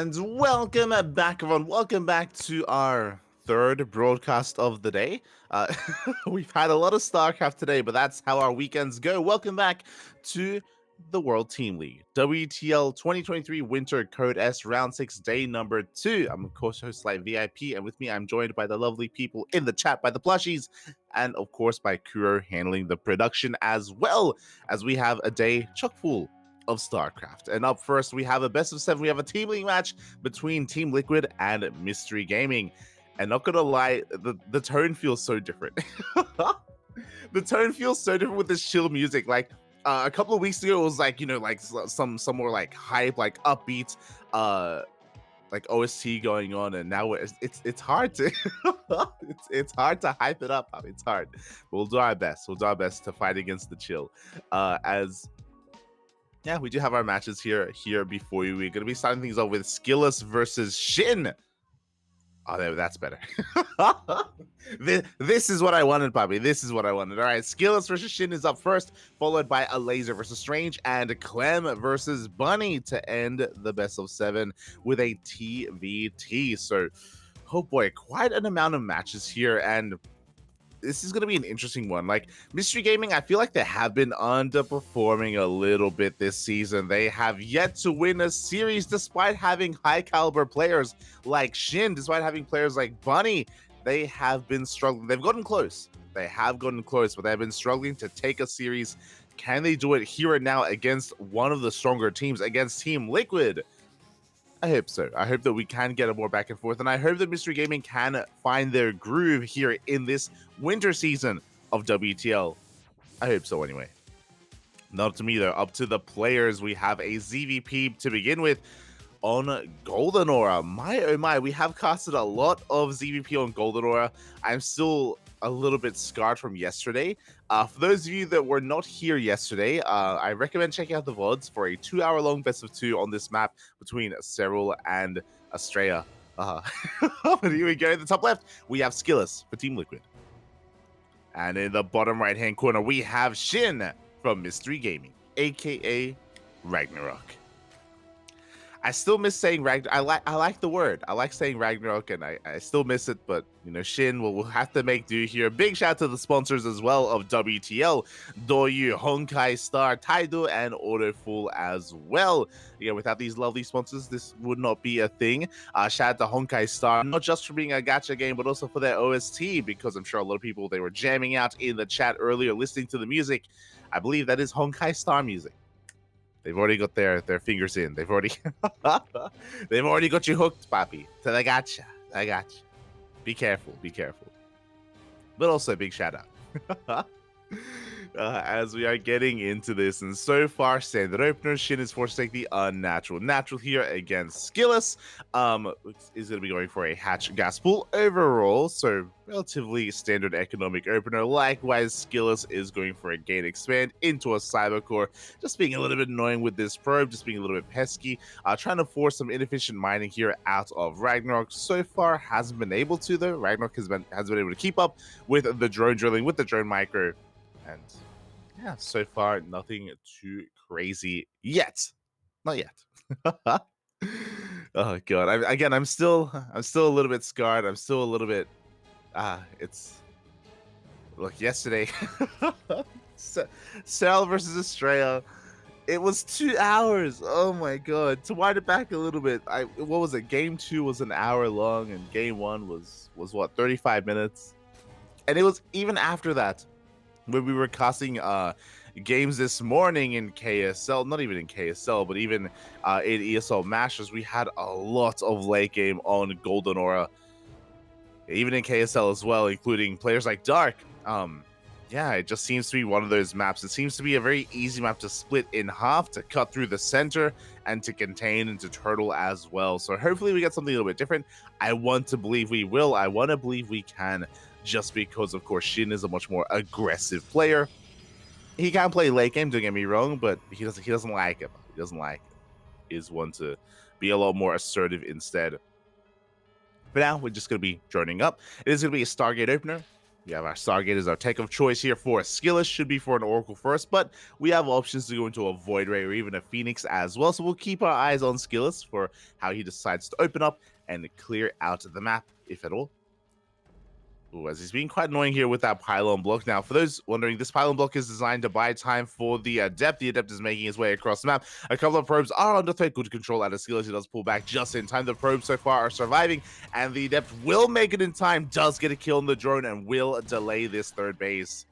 And welcome back, everyone. Welcome back to our third broadcast of the day. We've had a lot of StarCraft today, but that's how our weekends go. Welcome back to the World Team League, WTL 2023 Winter Code S Round 6, day number 2. I'm, of course, host Light VIP, and with me, I'm joined by the lovely people in the chat, by the plushies, and, of course, by Kuro handling the production as well, as we have a day chock full of StarCraft. And up first, we have a best of 7. We have a team league match between Team Liquid and Mystery Gaming. And not gonna lie, the tone feels so different. The tone feels so different with this chill music. Like a couple of weeks ago, it was like, like some more like hype, like upbeat, like OST going on, and now it's hard to it's hard to hype it up. It's hard. We'll do our best. We'll do our best to fight against the chill. Yeah, we do have our matches here before you. We're going to be starting things off with SKillous versus SHIN. Oh, that's better. This is what I wanted, Bobby. This is what I wanted. All right, SKillous versus SHIN is up first, followed by Elazer versus Strange and Clem versus Bunny to end the best of 7 with a TVT. So, oh boy, quite an amount of matches here, and this is going to be an interesting one. Like, Mystery Gaming, I feel like they have been underperforming a little bit this season. They have yet to win a series despite having high caliber players like SHIN, despite having players like Bunny. They have been struggling. They've gotten close. They have gotten close, but they've been struggling to take a series. Can they do it here and now against one of the stronger teams, against Team Liquid? I hope so. I hope that we can get a more back and forth, and I hope that Mystery Gaming can find their groove here in this winter season of WTL. I hope so anyway. Not up to me though, up to the players. We have a ZVP to begin with on Golden Aura. My oh my, we have casted a lot of ZVP on Golden Aura. I'm still a little bit scarred from yesterday. For those of you that were not here yesterday, I recommend checking out the VODs for a 2-hour-long best of 2 on this map between Cyril and Estrella. But here we go. In the top left, we have SKillous for Team Liquid. And in the bottom right-hand corner, we have SHIN from Mystery Gaming, aka Ragnarok. I still miss saying Ragnarok. I like the word. I like saying Ragnarok, and I still miss it, but, SHIN will have to make do here. Big shout out to the sponsors as well of WTL, Doyu, Honkai Star, Taido, and Autoful as well. Yeah, without these lovely sponsors, this would not be a thing. Shout out to Honkai Star, not just for being a gacha game, but also for their OST, because I'm sure a lot of people, they were jamming out in the chat earlier, listening to the music. I believe that is Honkai Star music. They've already got their fingers in. They've already got you hooked, Papi. So they got you. I got you. Be careful. Be careful. But also a big shout out. As we are getting into this, and so far, standard opener, SHIN is forced to take the unnatural. Natural here against SKillous. Is going to be going for a hatch gas pool overall, so relatively standard economic opener. Likewise, SKillous is going for a gain expand into a cybercore, just being a little bit annoying with this probe, just being a little bit pesky, trying to force some inefficient mining here out of Ragnarok. So far, hasn't been able to though. Ragnarok has been able to keep up with the drone drilling, with the drone micro, and yeah, so far nothing too crazy yet. Not yet. Oh god. I'm still a little bit scarred. I'm still a little bit it's look, yesterday Cell versus Estrella, it was 2 hours. Oh my god. To wind it back a little bit, what was it? Game 2 was an hour long, and game 1 was what, 35 minutes? And it was even after that, when we were casting games this morning in KSL, not even in KSL, but even in ESL Masters, we had a lot of late game on Golden Aura, even in KSL as well, including players like Dark. Yeah, it just seems to be one of those maps. It seems to be a very easy map to split in half, to cut through the center, and to contain and to turtle as well. So hopefully we get something a little bit different. I want to believe we will. I want to believe we can, just because, of course, SHIN is a much more aggressive player. He can play late game, don't get me wrong, but he doesn't like it. He doesn't like it. He's one to be a lot more assertive instead. For now, we're just going to be joining up. It is going to be a Stargate opener. We have our Stargate as our tech of choice here for SKillous. Should be for an Oracle first, but we have options to go into a Void Ray or even a Phoenix as well. So we'll keep our eyes on SKillous for how he decides to open up and clear out the map, if at all. Ooh, as he's being quite annoying here with that pylon block. Now, for those wondering, this pylon block is designed to buy time for the Adept. The Adept is making his way across the map. A couple of probes are under threat. Good control out of SKillous. He does pull back just in time. The probes so far are surviving, and the Adept will make it in time. Does get a kill on the drone and will delay this third base.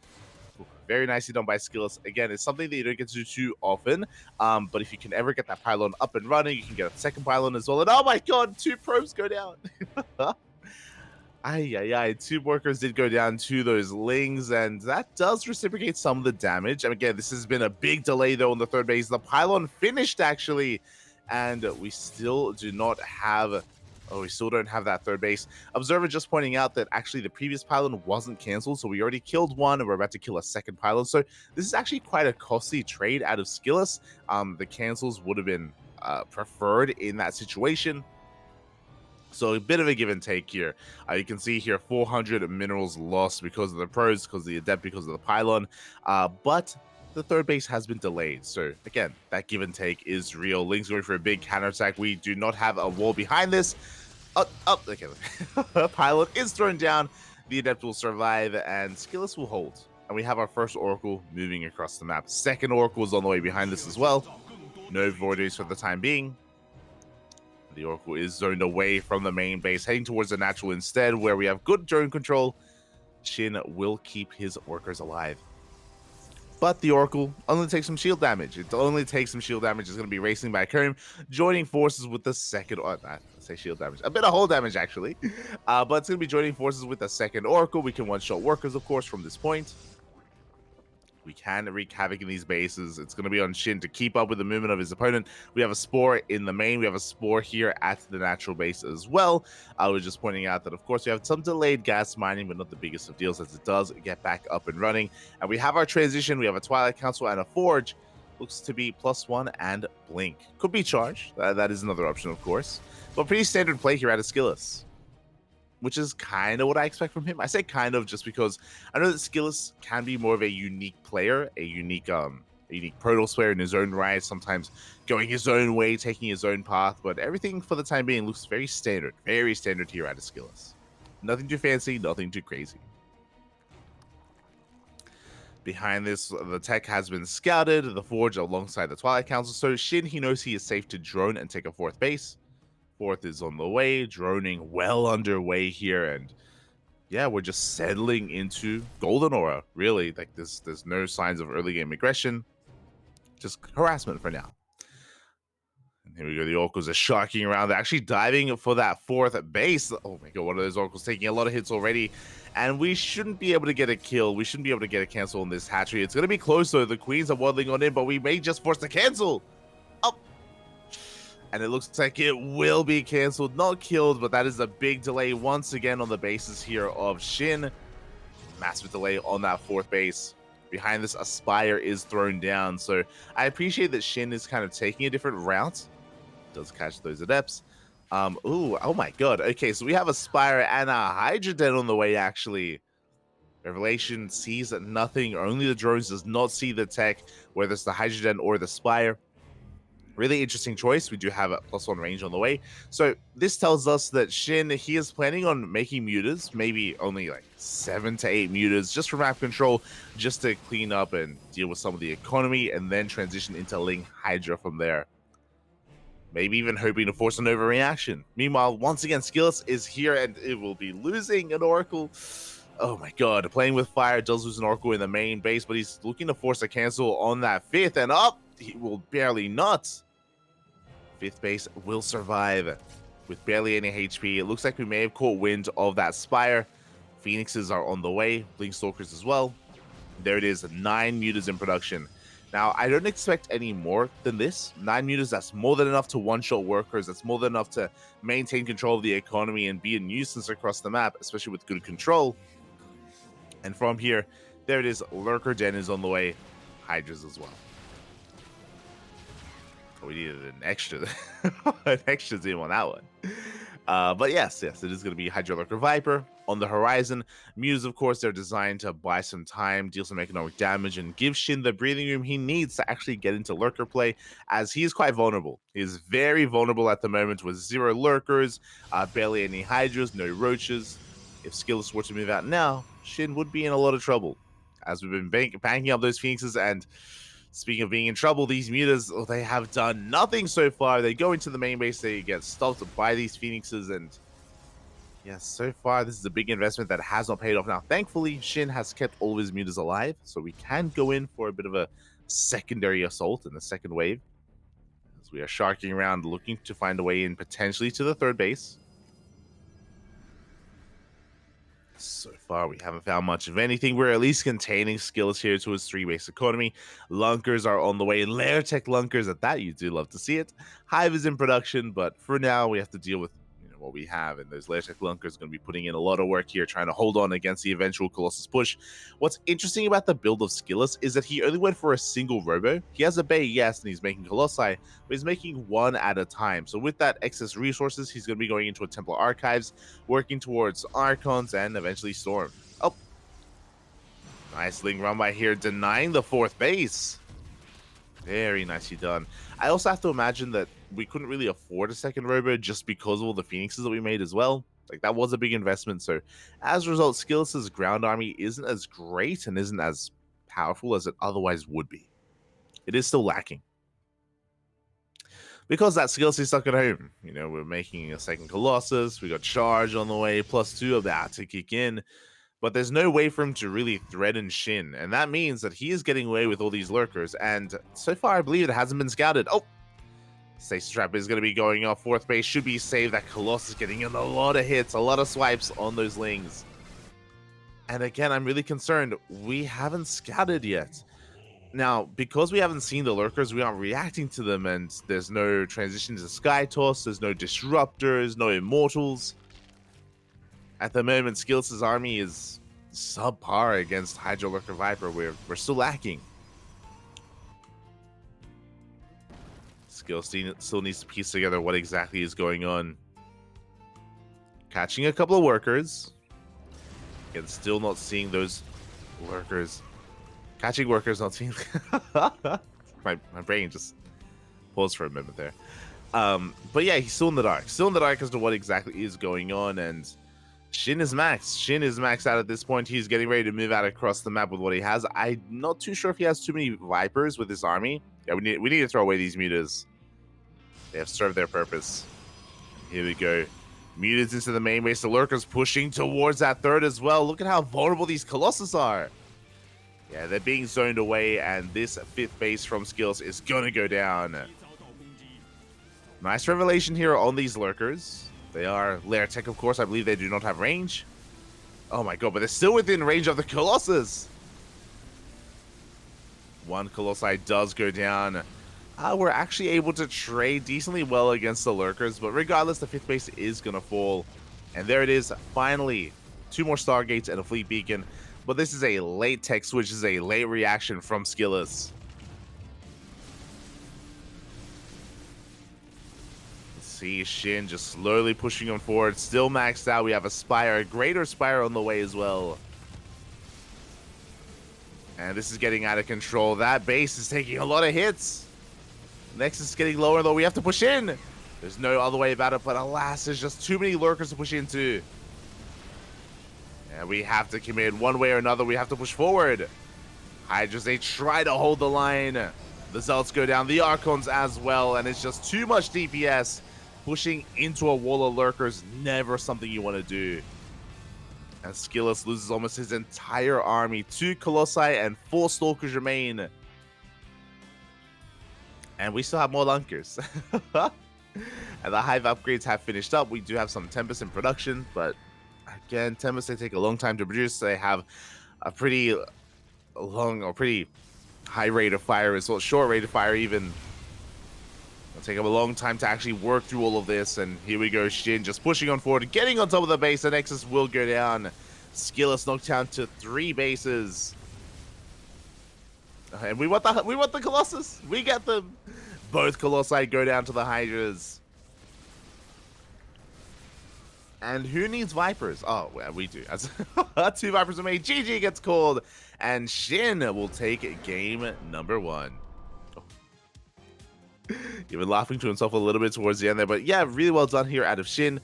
Ooh, very nicely done by SKillous. Again, it's something that you don't get to do too often, but if you can ever get that pylon up and running, you can get a second pylon as well. And oh my god, 2 probes go down. Aye. 2 workers did go down to those lings, and that does reciprocate some of the damage. And again, this has been a big delay, though, on the third base. The pylon finished, actually, and we still do not have... Oh, we still don't have that third base. Observer just pointing out that actually the previous pylon wasn't cancelled, so we already killed one, and we're about to kill a second pylon. So this is actually quite a costly trade out of SKillous. The cancels would have been preferred in that situation. So a bit of a give and take here. You can see here 400 minerals lost because of the pros, because of the Adept, because of the pylon. But the third base has been delayed. So again, that give and take is real. Link's going for a big counterattack. We do not have a wall behind this. Okay. Pylon is thrown down. The Adept will survive and SKillous will hold. And we have our first Oracle moving across the map. Second Oracle is on the way behind this as well. No Voiders for the time being. The Oracle is zoned away from the main base, heading towards the natural instead, where we have good drone control. SHIN will keep his workers alive. But the Oracle only takes some shield damage. It only takes some shield damage. It's going to be racing back home, joining forces with the second... say shield damage. A bit of hull damage, actually. But it's going to be joining forces with the second Oracle. We can one-shot workers, of course, from this point. We can wreak havoc in these bases. It's going to be on SHIN to keep up with the movement of his opponent. We have a Spore in the main. We have a Spore here at the natural base as well. I was just pointing out that, of course, we have some delayed gas mining, but not the biggest of deals as it does get back up and running. And we have our transition. We have a Twilight Council and a Forge. Looks to be +1 and Blink. Could be Charge. That is another option, of course. But pretty standard play here at SKillous, which is kind of what I expect from him. I say kind of just because I know that SKillous can be more of a unique player, a unique Protoss player in his own right, sometimes going his own way, taking his own path, but everything for the time being looks very standard here at SKillous. Nothing too fancy, nothing too crazy. Behind this, the tech has been scouted, the Forge alongside the Twilight Council, so SHIN, he knows he is safe to drone and take a 4th base. 4th is on the way, droning well underway here, and yeah, we're just settling into Golden Aura, really. Like, there's no signs of early game aggression, just harassment for now. And here we go, the Oracles are sharking around. They're actually diving for that 4th base. Oh my god, one of those Oracles taking a lot of hits already, and we shouldn't be able to get a kill. We shouldn't be able to get a cancel on this hatchery. It's going to be close, though. The Queens are waddling on in, but we may just force the cancel. And it looks like it will be cancelled, not killed, but that is a big delay once again on the bases here of SHIN. Massive delay on that 4th base. Behind this, Aspire is thrown down. So I appreciate that SHIN is kind of taking a different route. Does catch those Adepts. Oh my god. Okay, so we have Aspire and a Hydra Den on the way, actually. Revelation sees nothing. Only the drones, does not see the tech, whether it's the Hydra Den or the Spire. Really interesting choice. We do have a +1 range on the way. So this tells us that SHIN, he is planning on making mutas, maybe only like 7 to 8 mutas, just for map control, just to clean up and deal with some of the economy, and then transition into Ling Hydra from there. Maybe even hoping to force an overreaction. Meanwhile, once again, SKillous is here, and it will be losing an Oracle. Oh my god, playing with fire does lose an Oracle in the main base, but he's looking to force a cancel on that 5th, and he will barely not. 5th base will survive with barely any HP. It looks like we may have caught wind of that Spire. Phoenixes are on the way, Blink Stalkers as well. There it is, 9 mutas in production. Now, I don't expect any more than this. 9 mutas, that's more than enough to one-shot workers. That's more than enough to maintain control of the economy and be a nuisance across the map, especially with good control. And from here, there it is, Lurker Den is on the way, Hydras as well. We needed an extra team on that one. But yes, it is going to be Hydro Lurker Viper on the horizon. Mutas, of course, they're designed to buy some time, deal some economic damage, and give Shin the breathing room he needs to actually get into Lurker play, as he is quite vulnerable. He is very vulnerable at the moment with 0 Lurkers, barely any Hydras, no Roaches. If SKillous were to move out now, Shin would be in a lot of trouble, as we've been banking up those Phoenixes. And speaking of being in trouble, these Mutas, they have done nothing so far. They go into the main base, they get stopped by these Phoenixes, and yes, so far this is a big investment that has not paid off. Now, thankfully, Shin has kept all of his Mutas alive, so we can go in for a bit of a secondary assault in the second wave, as we are sharking around, looking to find a way in potentially to the third base. So far, we haven't found much of anything. We're at least containing SKillous here to his 3-base economy. Lunkers are on the way. Lair Tech Lunkers, at that you do love to see it. Hive is in production, but for now, we have to deal with what we have, and those Lair Tech Lunkers going to be putting in a lot of work here, trying to hold on against the eventual Colossus push. What's interesting about the build of SKillous is that he only went for a single Robo. He has a Bay, yes, and he's making Colossi, but he's making one at a time. So with that excess resources, he's going to be going into a Templar Archives, working towards Archons, and eventually Storm. Oh, nice Ling run by here, denying the 4th base. Very nicely done. I also have to imagine that we couldn't really afford a second Robo just because of all the Phoenixes that we made as well. Like, that was a big investment. So as a result, SKillous' ground army isn't as great and isn't as powerful as it otherwise would be. It is still lacking. Because that SKillous is stuck at home. We're making a second Colossus. We got Charge on the way, +2 about to kick in. But there's no way for him to really threaten Shin, and that means that he is getting away with all these Lurkers, and so far I believe it hasn't been scouted. Oh! Stasis Trap is going to be going off. 4th base should be saved. That Colossus getting in a lot of hits, a lot of swipes on those Lings. And again, I'm really concerned. We haven't scouted yet. Now, because we haven't seen the Lurkers, we aren't reacting to them, and there's no transition to Sky Toss, there's no Disruptors, no Immortals. At the moment, SKillous' army is subpar against Hydro Lurker Viper. We're still lacking. SKillous still needs to piece together what exactly is going on. Catching a couple of workers. Again, still not seeing those Lurkers. Catching workers, not seeing... my brain just paused for a moment there. But yeah, he's still in the dark. Still in the dark as to what exactly is going on, and Shin is maxed. Shin is maxed out at this point. He's getting ready to move out across the map with what he has. I'm not too sure if he has too many Vipers with his army. Yeah, we need to throw away these Mutas. They have served their purpose. Here we go. Mutas into the main base. The Lurkers pushing towards that third as well. Look at how vulnerable these Colossus are. Yeah, they're being zoned away, and this 5th base from SKillous is going to go down. Nice revelation here on these Lurkers. They are Lair Tech, of course. I believe they do not have range. Oh my god, but they're still within range of the Colossus. One Colossi does go down. We're actually able to trade decently well against the Lurkers, but regardless, the 5th base is going to fall. And there it is, finally. 2 more Stargates and a Fleet Beacon. But this is a late tech switch. This is a late reaction from SKillous. See Shin just slowly pushing him forward. Still maxed out. We have a Spire, a greater Spire on the way as well. And this is getting out of control. That base is taking a lot of hits. Nexus is getting lower, though. We have to push in. There's no other way about it, but alas, there's just too many Lurkers to push into. And we have to commit one way or another. We have to push forward. Hydras, they try to hold the line. The Zealots go down. The Archons as well. And it's just too much DPS. Pushing into a wall of Lurkers, never something you want to do. And SKillous loses almost his entire army. 2 Colossi and 4 Stalkers remain. And we still have more Lunkers. And the Hive upgrades have finished up. We do have some Tempest in production, but again, Tempest, they take a long time to produce. They have a pretty long or pretty high rate of fire as well, short rate of fire even. It'll take them a long time to actually work through all of this. And here we go, Shin just pushing on forward, getting on top of the base. The Nexus will go down. SKillous knocked down to 3 bases. And we want the Colossus. We get them. Both Colossi go down to the Hydras. And who needs Vipers? Oh, well, we do. As 2 Vipers are made, GG gets called, and Shin will take game number 1. Even laughing to himself a little bit towards the end there, but yeah, really well done here out of Shin.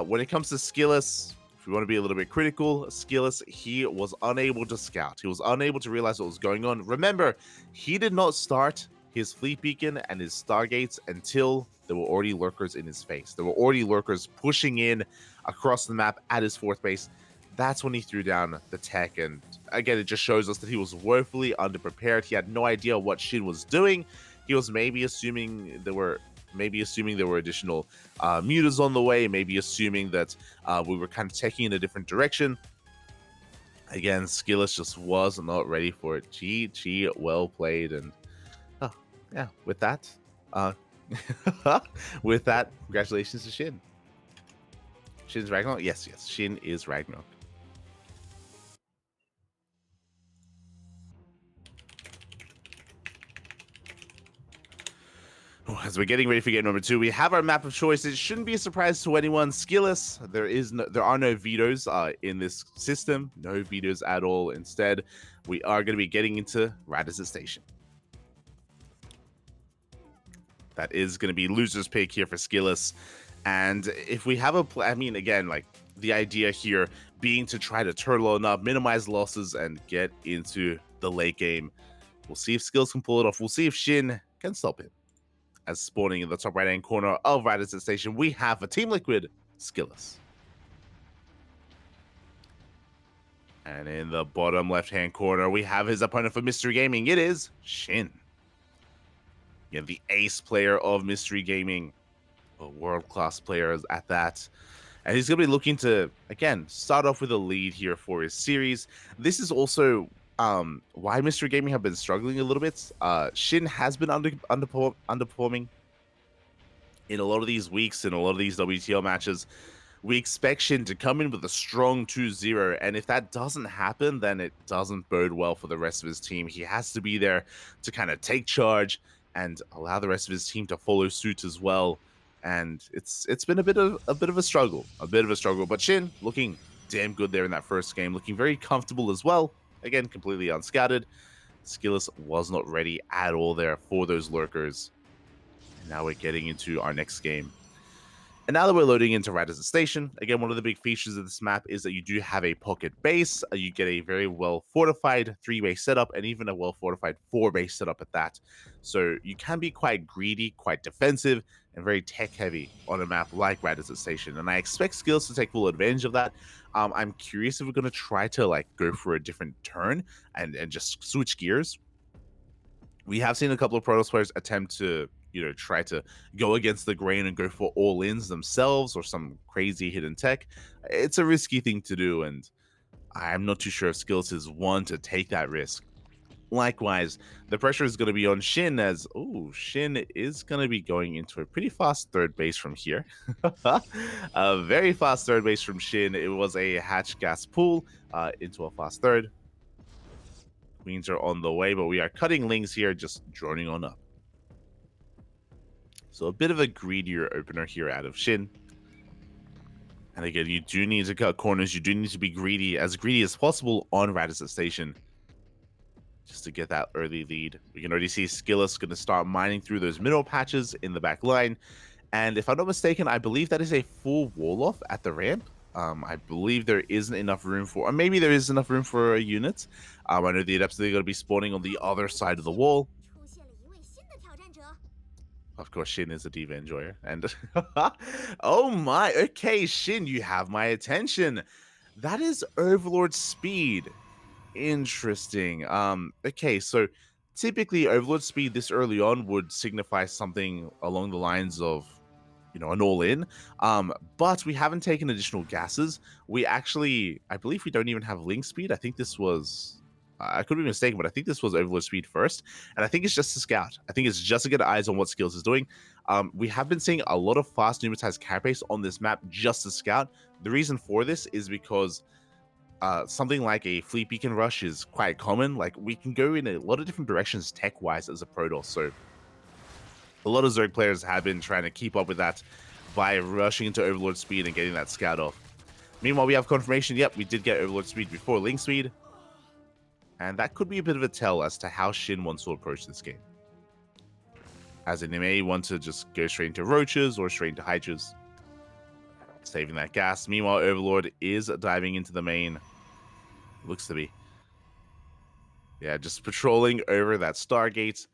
When it comes to SKillous, if we want to be a little bit critical, SKillous, he was unable to scout. He was unable to realize what was going on. Remember, he did not start his fleet beacon and his stargates until there were already lurkers in his face. There were already lurkers pushing in across the map at his 4th base. That's when he threw down the tech, and again, it just shows us that he was woefully underprepared. He had no idea what Shin was doing. He was maybe assuming there were additional mutas on the way, maybe assuming that we were kind of taking in a different direction. Again, SKillous just was not ready for it. GG, well played, and yeah, with that, congratulations to Shin. Shin's Ragnarok? Yes, Shin is Ragnarok. As we're getting ready for game number 2, we have our map of choice. It shouldn't be a surprise to anyone. SKillous, there are no vetoes in this system. No vetoes at all. Instead, we are going to be getting into Radisson Station. That is going to be loser's pick here for SKillous. And if we have I mean, again, like the idea here being to try to turtle on up, minimize losses, and get into the late game. We'll see if SKillous can pull it off. We'll see if Shin can stop him. As spawning in the top right-hand corner of Radisson Station, we have a Team Liquid SKillous. And in the bottom left-hand corner, we have his opponent for Mystery Gaming. It is Shin. Yeah, the ace player of Mystery Gaming. A world-class player at that. And he's going to be looking to, again, start off with a lead here for his series. This is also why Mystery Gaming have been struggling a little bit. Shin has been underperforming in a lot of these weeks, in a lot of these WTL matches. We expect Shin to come in with a strong 2-0, and if that doesn't happen, then it doesn't bode well for the rest of his team. He has to be there to kind of take charge and allow the rest of his team to follow suit as well. And it's been a bit of a struggle, but Shin looking damn good there in that first game, looking very comfortable as well. Again, completely unscattered. SKillous was not ready at all there for those lurkers. And now we're getting into our next game. And now that we're loading into Radisson Station, again, one of the big features of this map is that you do have a pocket base. You get a very well-fortified 3-base setup, and even a well-fortified 4-base setup at that. So you can be quite greedy, quite defensive, and very tech-heavy on a map like Radisson Station. And I expect SKillous to take full advantage of that. I'm curious if we're going to try to go for a different turn and just switch gears. We have seen a couple of Protoss players attempt to try to go against the grain and go for all-ins themselves or some crazy hidden tech. It's a risky thing to do, and I'm not too sure if SKillous is one to take that risk. Likewise, the pressure is going to be on Shin, as Shin is going to be going into a pretty fast 3rd base from here. A very fast 3rd base from Shin. It was a hatch gas pool into a fast 3rd. Queens are on the way, but we are cutting lings here, just droning on up. So a bit of a greedier opener here out of Shin. And again, you do need to cut corners. You do need to be greedy as possible on Radisson Station, just to get that early lead. We can already see SKillous going to start mining through those mineral patches in the back line. And if I'm not mistaken, I believe that is a full wall off at the ramp. I believe there isn't enough room for, or maybe there is enough room for a unit. I know the Adepts are going to be spawning on the other side of the wall. Of course, Shin is a Diva enjoyer. And oh my, okay, Shin, you have my attention. That is Overlord speed. Interesting. Okay, so typically Overlord speed this early on would signify something along the lines of, an all-in. But we haven't taken additional gases. We actually, I believe we don't even have link speed. I think this was, I could be mistaken, but I think this was Overlord speed first. And I think it's just to scout. I think it's just to get eyes on what SKillous is doing. We have been seeing a lot of fast pneumatized carapace on this map just to scout. The reason for this is because something like a fleet beacon rush is quite common. Like, we can go in a lot of different directions tech-wise as a Protoss. So a lot of Zerg players have been trying to keep up with that. by rushing into Overlord speed and getting that scout off. Meanwhile, we have confirmation. Yep, we did get Overlord speed before Link speed. And that could be a bit of a tell as to how SHIN wants to approach this game. As in, they may want to just go straight into Roaches or straight into Hydras. Saving that gas. Meanwhile, Overlord is diving into the main. Looks to be. Yeah, just patrolling over that Stargate.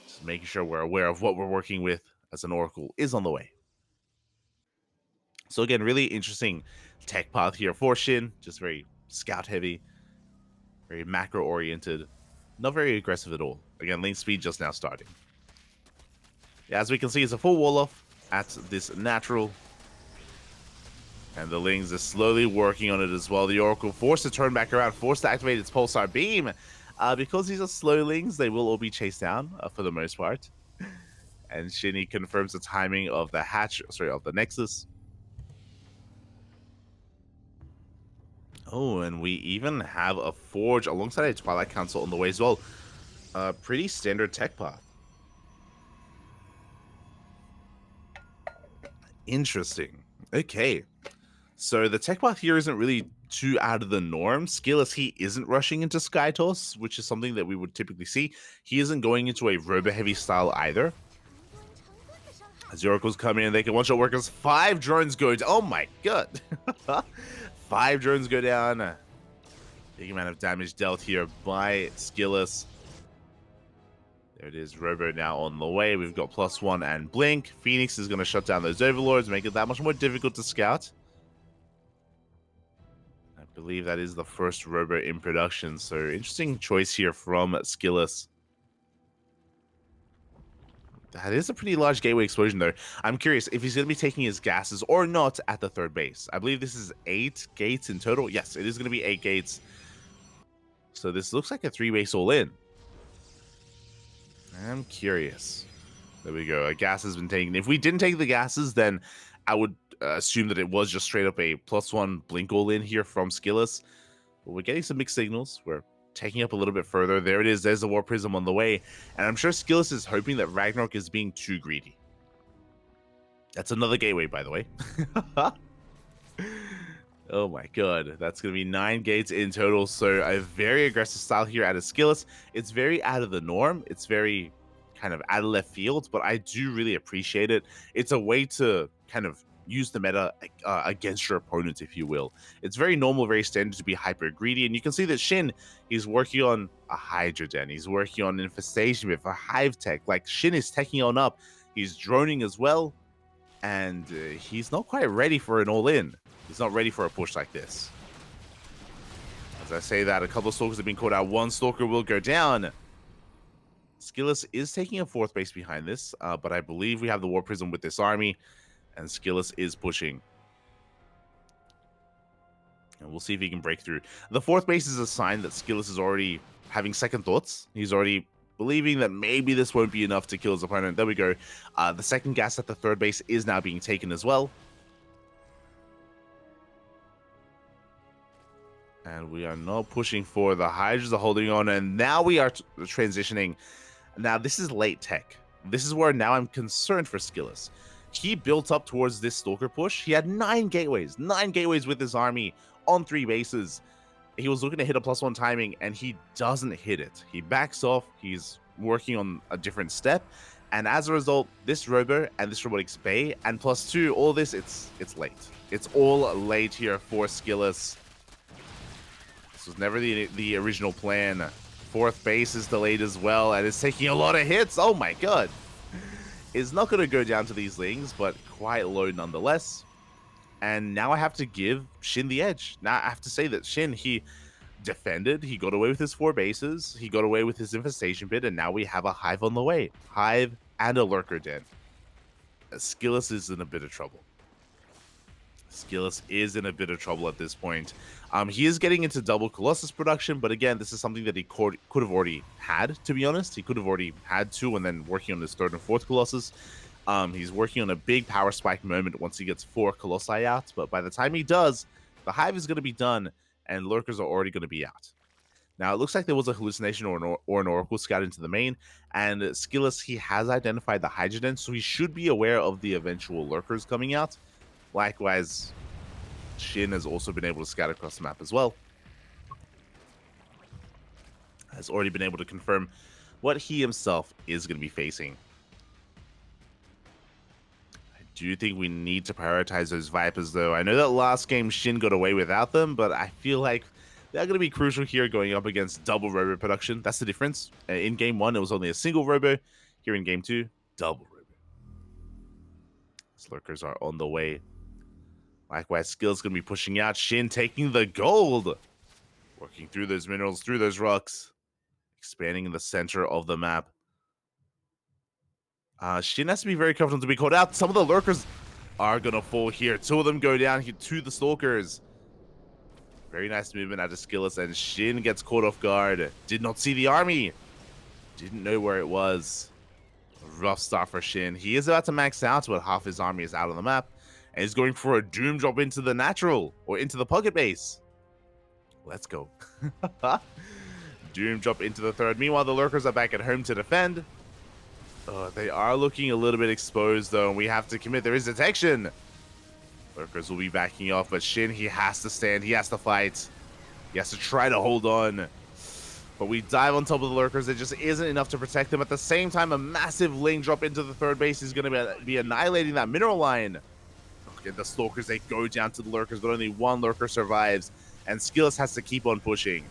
Just making sure we're aware of what we're working with as an Oracle is on the way. So again, really interesting tech path here for SHIN. Just very scout heavy. Very macro oriented. Not very aggressive at all. Again, lane speed just now starting. Yeah, as we can see, it's a full wall off at this natural. And the Lings is slowly working on it as well. The Oracle forced to turn back around, forced to activate its Pulsar Beam. Because these are slow Lings, they will all be chased down for the most part. And Shinny confirms the timing of the of the Nexus. Oh, and we even have a Forge alongside a Twilight Council on the way as well. Pretty standard tech path. Interesting. Okay. So the tech path here isn't really too out of the norm. SKillous, he isn't rushing into Sky Toss, which is something that we would typically see. He isn't going into a robo-heavy style either. As the Oracles come in, they can one-shot workers. 5 drones go down. Oh my god. 5 drones go down. Big amount of damage dealt here by SKillous. There it is, Robo now on the way. We've got +1 and Blink. Phoenix is going to shut down those Overlords, make it that much more difficult to scout. I believe that is the first Robo in production, so interesting choice here from SKillous. That is a pretty large gateway explosion, though. I'm curious if he's going to be taking his gases or not at the third base. I believe this is 8 gates in total. Yes, it is going to be 8 gates. So this looks like a 3-base all-in. I'm curious. There we go. A gas has been taken. If we didn't take the gases, then I would assume that it was just straight up a +1 blink all in here from SKillous. But we're getting some mixed signals. We're taking up a little bit further. There it is. There's the War Prism on the way. And I'm sure SKillous is hoping that Ragnarok is being too greedy. That's another gateway, by the way. Oh my god. That's going to be 9 gates in total. So a very aggressive style here out of SKillous. It's very out of the norm. It's very kind of out of left field, but I do really appreciate it. It's a way to kind of use the meta against your opponent, if you will. It's very normal, very standard to be hyper greedy, and you can see that SHIN, he's working on a Hydra Den, he's working on Infestation with a Hive Tech. Like, SHIN is teching on up, he's droning as well, and he's not quite ready for an all-in. He's not ready for a push like this. As I say that, a couple of Stalkers have been caught out. One Stalker will go down. SKillous is taking a 4th base behind this, but I believe we have the War Prism with this army, and SKillous is pushing. And we'll see if he can break through. The 4th base is a sign that SKillous is already having second thoughts. He's already believing that maybe this won't be enough to kill his opponent. There we go. The second gas at the 3rd base is now being taken as well. And we are not pushing for the Hydras are holding on, and now we are transitioning. Now, this is late tech. This is where now I'm concerned for SKillous. He built up towards this Stalker push. He had 9 gateways with his army on 3 bases. He was looking to hit a +1 timing, and he doesn't hit it. He backs off. He's working on a different step. And as a result, this Robo and this Robotics Bay and +2, all this, it's late. It's all late here for SKillous. This was never the original plan. 4th base is delayed as well, and it's taking a lot of hits. Oh my god. It's not going to go down to these Lings, but quite low nonetheless. And now I have to give SHIN the edge. Now I have to say that SHIN, he defended, he got away with his 4 bases, he got away with his Infestation Pit, and now we have a Hive on the way. Hive and a Lurker Den. SKillous is in a bit of trouble. SKillous is in a bit of trouble at this point. He is getting into double Colossus production, but again, this is something that he could have already had, to be honest. He could have already had 2 and then working on his 3rd and 4th Colossus. He's working on a big power spike moment once he gets 4 Colossi out, but by the time he does, the Hive is going to be done, and Lurkers are already going to be out. Now, it looks like there was a hallucination or an Oracle scout into the main, and SKillous, he has identified the Hydrogen, so he should be aware of the eventual lurkers coming out. Likewise, SHIN has also been able to scout across the map as well. Has already been able to confirm what he himself is going to be facing. I do think we need to prioritize those Vipers, though. I know that last game SHIN got away without them, but I feel like they're going to be crucial here going up against double robo production. That's the difference. In game 1, it was only a single robo. Here in game 2, double robo. These lurkers are on the way. Likewise, Skill's going to be pushing out. SHIN taking the gold. Working through those minerals, through those rocks. Expanding in the center of the map. SHIN has to be very confident to be called out. Some of the lurkers are going to fall here. 2 of them go down here to the stalkers. Very nice movement out of SKillous, and SHIN gets caught off guard. Did not see the army. Didn't know where it was. A rough start for SHIN. He is about to max out, but half his army is out on the map. And he's going for a doom drop into the natural, or into the pocket base. Let's go. Doom drop into the third. Meanwhile, the lurkers are back at home to defend. They are looking a little bit exposed, though, and we have to commit. There is detection. Lurkers will be backing off, but SHIN, he has to stand. He has to fight. He has to try to hold on. But we dive on top of the lurkers. It just isn't enough to protect them. At the same time, a massive ling drop into the third base is going to be annihilating that mineral line. Look at the stalkers. They go down to the lurkers, but only one lurker survives. And SKillous has to keep on pushing.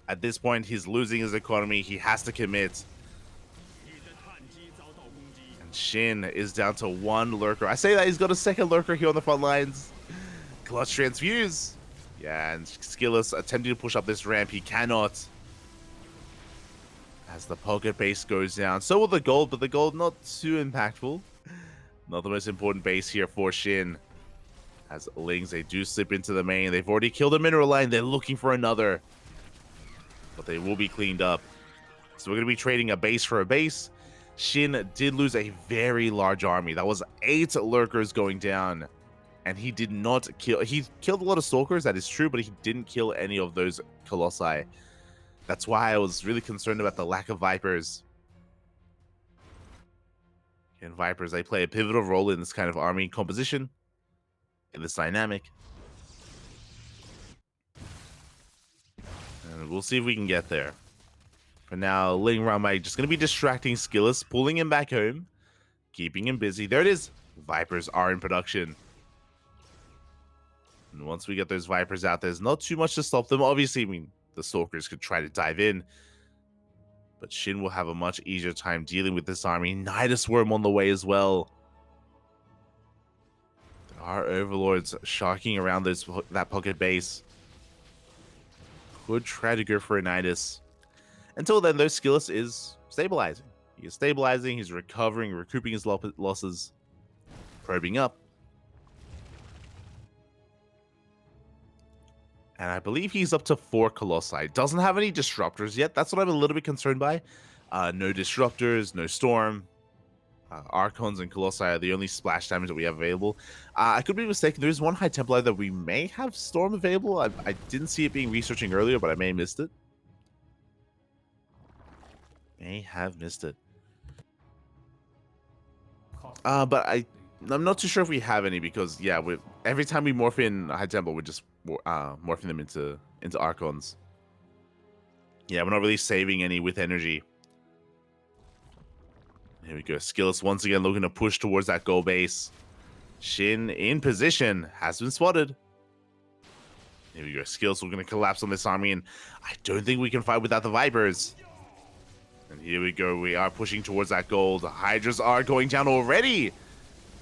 At this point, he's losing his economy. He has to commit. And SHIN is down to one lurker. I say that he's got a second lurker here on the front lines. Clutch transfuse. Yeah, and SKillous attempting to push up this ramp. He cannot. As the pocket base goes down. So will the gold, but the gold not too impactful. Not the most important base here for SHIN. As Lings, they do slip into the main. They've already killed a mineral line. They're looking for another. But they will be cleaned up. So we're going to be trading a base for a base. SHIN did lose a very large army. That was 8 lurkers going down. And he did not kill... He killed a lot of stalkers, that is true, but he didn't kill any of those colossi. That's why I was really concerned about the lack of Vipers. And Vipers, they play a pivotal role in this kind of army composition. In this dynamic. And we'll see if we can get there. For now, Ling Ramai just going to be distracting SKillous, pulling him back home, keeping him busy. There it is. Vipers are in production. And once we get those Vipers out, there's not too much to stop them. Obviously, I mean, the Stalkers could try to dive in. But SHIN will have a much easier time dealing with this army. Nidus Worm on the way as well. There are Overlords sharking around that pocket base. Could try to go for a Nidus. Until then, though, SKillous is stabilizing. He is stabilizing, he's recovering, recouping his losses, probing up. And I believe he's up to 4 Colossi. Doesn't have any Disruptors yet. That's what I'm a little bit concerned by. No Disruptors, no Storm. Archons and Colossi are the only splash damage that we have available. I could be mistaken. There's one High Templar that we may have Storm available. I didn't see it being researching earlier, but I may have missed it. May have missed it. But I'm not too sure if we have any because, yeah, every time we morph in High Templar, we're just morphing them into Archons. Yeah, we're not really saving any with energy. Here we go. SKillous once again looking to push towards that goal base. SHIN in position. Has been spotted. Here we go. SKillous, we're going to collapse on this army, and I don't think we can fight without the Vipers. And here we go. We are pushing towards that gold. The Hydras are going down already.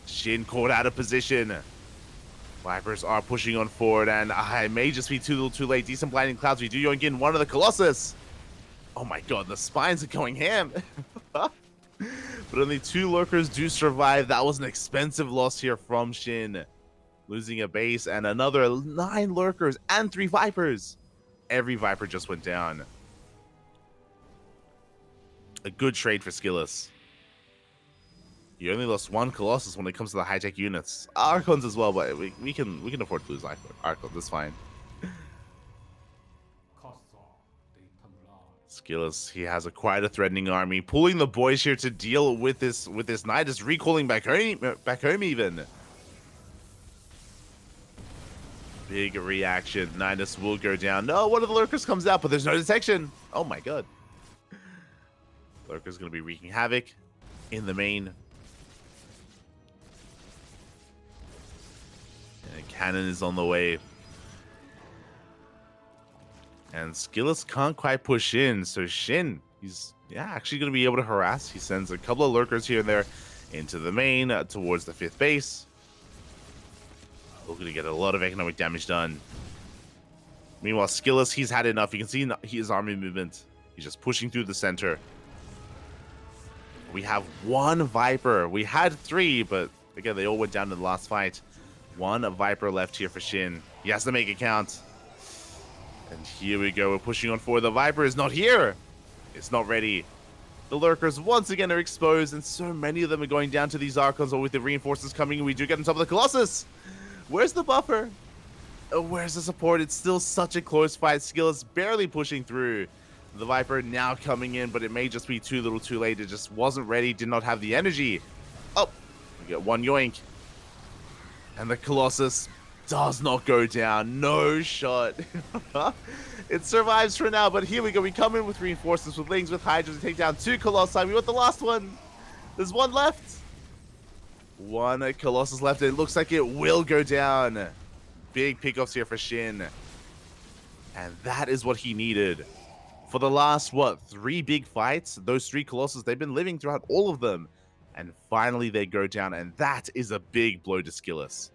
SHIN caught out of position. Vipers are pushing on forward, and I may just be too late. Decent blinding clouds. We do yoink in one of the Colossus. Oh my god, the spines are going ham. But only 2 lurkers do survive. That was an expensive loss here from SHIN. Losing a base and another 9 lurkers and 3 Vipers. Every Viper just went down. A good trade for SKillous. He only lost 1 Colossus when it comes to the high-tech units. Archons as well, but we can afford to lose Archons. That's fine. SKillous, he has quite a threatening army, pulling the boys here to deal with this knight, just recalling back home even. Big reaction. Nidus will go down. No, one of the lurkers comes out, but there's no detection. Oh my god. Lurker's going to be wreaking havoc in the main. And cannon is on the way. And SKillous can't quite push in, so SHIN, he's actually going to be able to harass. He sends a couple of lurkers here and there into the main towards the 5th base. Looking to get a lot of economic damage done. Meanwhile, SKillous, he's had enough. You can see his army movement. He's just pushing through the center. We have 1 Viper. We had 3, but again, they all went down in the last fight. 1 Viper left here for SHIN. He has to make it count. And here we go. We're pushing on forward. The Viper is not here. It's not ready. The lurkers once again are exposed, and so many of them are going down to these Archons, or with the reinforcements coming, we do get on top of the Colossus. Where's the buffer? Where's the support? It's still such a close fight. SKillous barely pushing through. The Viper now coming in, but it may just be too little too late. It just wasn't ready, did not have the energy. Oh, we get 1 yoink. And the Colossus does not go down. No shot. It survives for now, but here we go. We come in with reinforcements, with Lings, with Hydras to take down 2 Colossi. We want the last one. There's 1 left. 1 Colossus left. It looks like it will go down. Big pickoffs here for SHIN. And that is what he needed. For the last, 3 big fights, those 3 Colossus, they've been living throughout all of them. And finally they go down, and that is a big blow to SKillous.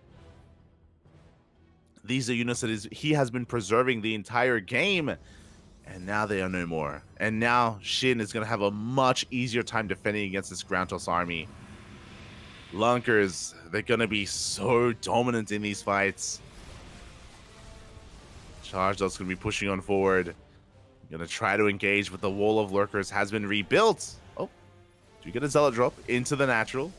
These are units that he has been preserving the entire game, and now they are no more. And now SHIN is going to have a much easier time defending against this ground toss army. Lunkers, they're going to be so dominant in these fights. Charge Dog's going to be pushing on forward. Going to try to engage, but the wall of lurkers has been rebuilt. Oh, do we get a Zealot drop into the natural?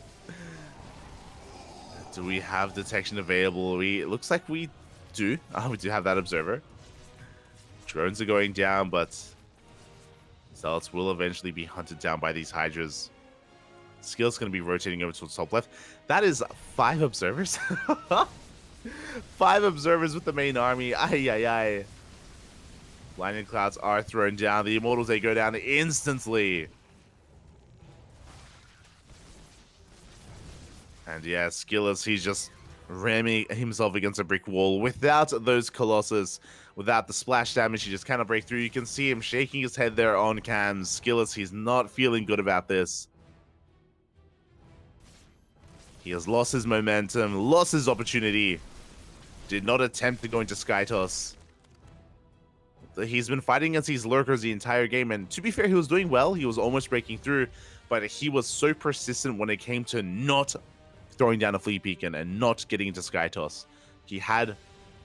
Do we have detection available? It looks like we do. We do have that observer. Drones are going down, but Zealots will eventually be hunted down by these Hydras. SKill's going to be rotating over towards top left. That is 5 observers. 5 observers with the main army. Ay, ay, ay. Blinding clouds are thrown down. The Immortals, they go down instantly. And yeah, SKillous, he's just ramming himself against a brick wall. Without those Colossus, without the splash damage, he just cannot break through. You can see him shaking his head there on cam. SKillous, he's not feeling good about this. He has lost his momentum, lost his opportunity. Did not attempt to go into Sky Toss. He's been fighting against these lurkers the entire game, and to be fair, he was doing well. He was almost breaking through, but he was so persistent when it came to not throwing down a flea beacon and not getting into Sky Toss. He had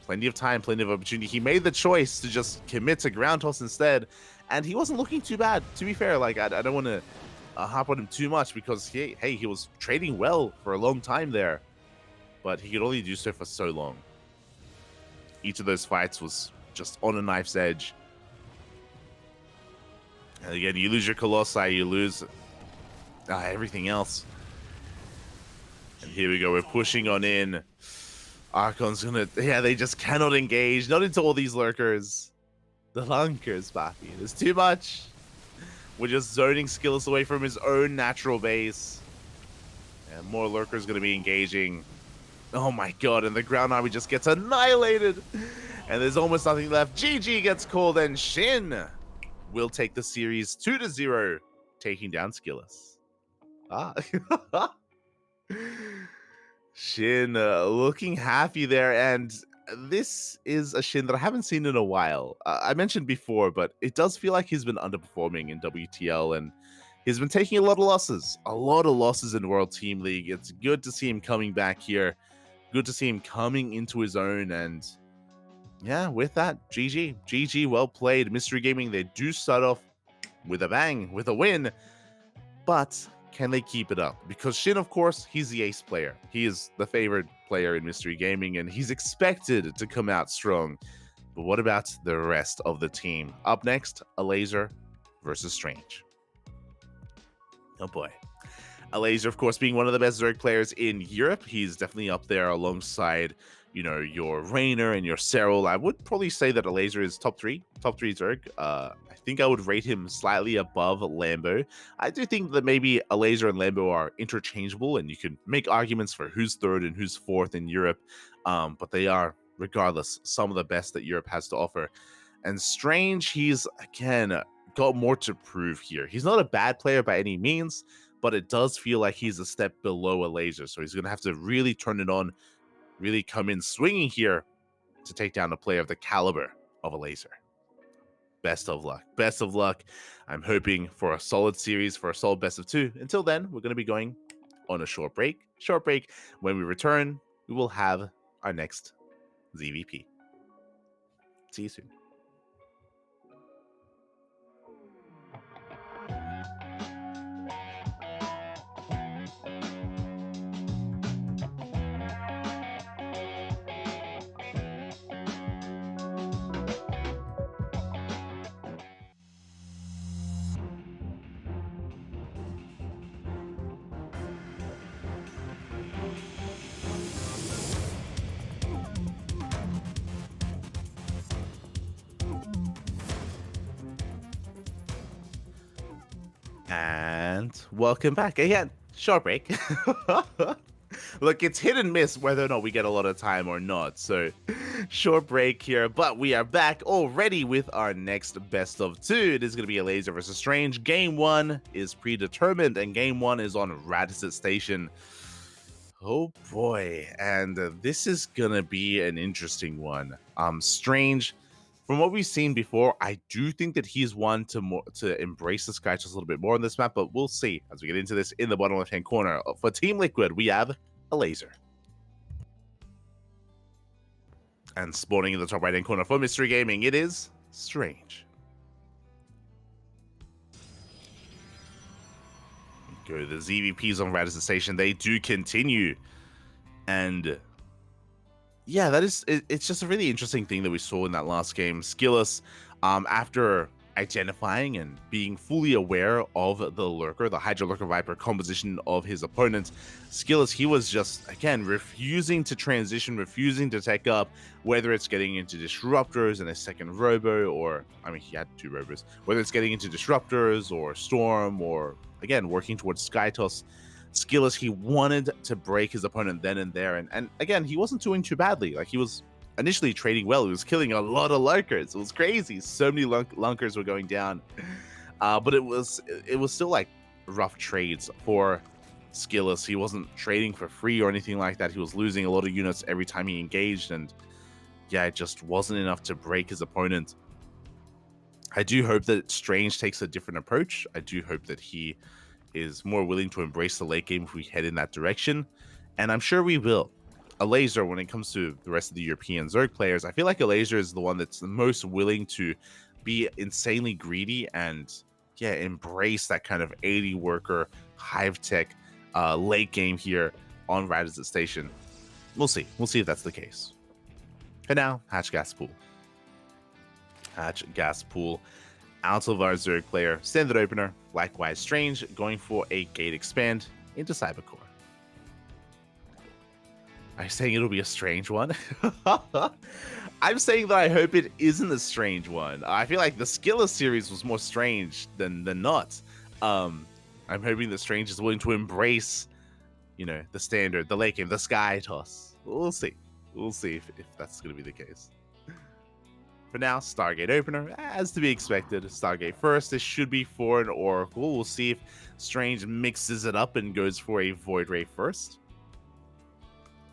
plenty of time, plenty of opportunity. He made the choice to just commit to ground toss instead, and he wasn't looking too bad. To be fair, like I don't want to harp on him too much, because he was trading well for a long time there, but he could only do so for so long. Each of those fights was just on a knife's edge. And again, you lose your Colossi, you lose everything else. And here we go, we're pushing on in. Archon's gonna, they just cannot engage, not into all these lurkers. The lunkers, Bappy, there's too much. We're just zoning SKillous away from his own natural base. And more lurkers gonna be engaging. Oh my god, and the ground army just gets annihilated. And there's almost nothing left. GG gets called, and SHIN will take the series 2-0, taking down SKillous. SHIN looking happy there, and this is a SHIN that I haven't seen in a while. I mentioned before, but it does feel like he's been underperforming in WTL, and he's been taking a lot of losses in World Team League. It's good to see him coming back here. Good to see him coming into his own, and yeah, with that, GG, well played. Mystery Gaming, they do start off with a bang, with a win, but can they keep it up? Because SHIN, of course, he's the ace player. He is the favorite player in Mystery Gaming, and he's expected to come out strong. But what about the rest of the team? Up next, Elazer versus Strange. Oh boy. Elazer, of course, being one of the best Zerg players in Europe. He's definitely up there alongside, your Raynor and your Serral. I would probably say that Elazer is top three Zerg. I think I would rate him slightly above Lambo. I do think that maybe Elazer and Lambo are interchangeable, and you can make arguments for who's third and who's fourth in Europe. But they are, regardless, some of the best that Europe has to offer. And Strange, he's, again, got more to prove here. He's not a bad player by any means, but it does feel like he's a step below Elazer. So he's going to have to really turn it on, really come in swinging here to take down a player of the caliber of Elazer. Best of luck. Best of luck. I'm hoping for a solid series, for a solid best of two. Until then, we're going to be going on a short break. When we return, we will have our next ZVP. See you soon. And welcome back again. Short break. Look, it's hit and miss whether or not we get a lot of time or not. So, short break here, but we are back already with our next best of two. It is going to be Elazer versus Strange. Game 1 is predetermined, and Game 1 is on Radisson Station. Oh boy, and this is going to be an interesting one. Strange, from what we've seen before, I do think that he's one to embrace the Sky just a little bit more on this map, but we'll see as we get into this. In the bottom left-hand corner, for Team Liquid, we have Elazer. And spawning in the top right-hand corner for Mystery Gaming, it is Strange. Go to the ZVPs on Radisson Station. They do continue. And yeah, it's just a really interesting thing that we saw in that last game. SKillous, after identifying and being fully aware of the Lurker, the Hydra Lurker Viper composition of his opponent, SKillous, he was just, again, refusing to transition, refusing to tech up, whether it's getting into Disruptors and a second Robo, or, I mean, he had 2 Robos, whether it's getting into Disruptors or Storm, or, again, working towards Skytoss. SKillous, he wanted to break his opponent then and there, and again, he wasn't doing too badly. Like, he was initially trading well. He was killing a lot of Lurkers. It was crazy. So many Lunkers were going down, but it was still like rough trades for SKillous. He wasn't trading for free or anything like that. He was losing a lot of units every time he engaged, and yeah, it just wasn't enough to break his opponent. I do hope that Strange takes a different approach. I do hope that he is more willing to embrace the late game if we head in that direction, and I'm sure we will. Elazer, when it comes to the rest of the European Zerg players, I feel like Elazer is the one that's the most willing to be insanely greedy and, yeah, embrace that kind of 80 worker hive tech late game here on Radisson Station. We'll see. We'll see if that's the case. For now, Hatch Gas Pool. Hatch Gas Pool out of our Zerg player. Standard opener. Likewise, Strange going for a gate expand into Cybercore. Are you saying it'll be a strange one? I'm saying that I hope it isn't a strange one. I feel like the SKillous series was more strange than not. I'm hoping that Strange is willing to embrace, the standard, the late game, the Skytoss. We'll see. We'll see if that's going to be the case. For now, Stargate opener, as to be expected. Stargate first. This should be for an Oracle. We'll see if Strange mixes it up and goes for a Void Ray first.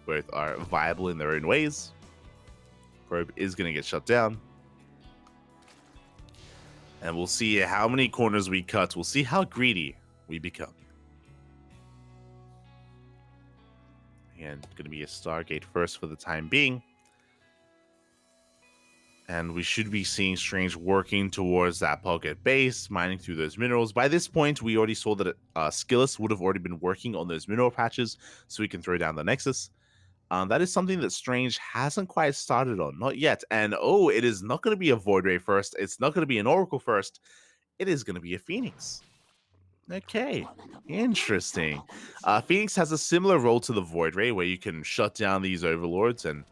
Both are viable in their own ways. Probe is going to get shut down. And we'll see how many corners we cut. We'll see how greedy we become. Again, going to be a Stargate first for the time being. And we should be seeing Strange working towards that pocket base, mining through those minerals. By this point, we already saw that SKillous would have already been working on those mineral patches, so we can throw down the Nexus. That is something that Strange hasn't quite started on, not yet. And it is not going to be a Void Ray first. It's not going to be an Oracle first. it is going to be a Phoenix. Okay, interesting. Phoenix has a similar role to the Void Ray, where you can shut down these overlords and,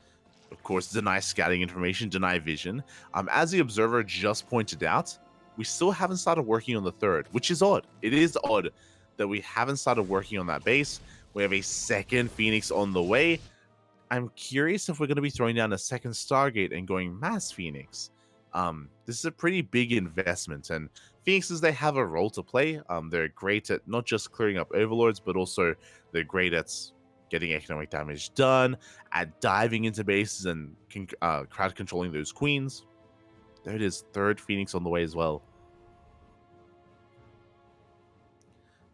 of course, deny scouting information, deny vision. As the observer just pointed out, we still haven't started working on the third, which is odd. It is odd that we haven't started working on that base. We have a second Phoenix on the way. I'm curious if we're going to be throwing down a second Stargate and going mass Phoenix. This is a pretty big investment, and Phoenixes, they have a role to play. They're great at not just clearing up overlords, but also they're great at getting economic damage done, at diving into bases and crowd controlling those queens. There it is, third Phoenix on the way as well.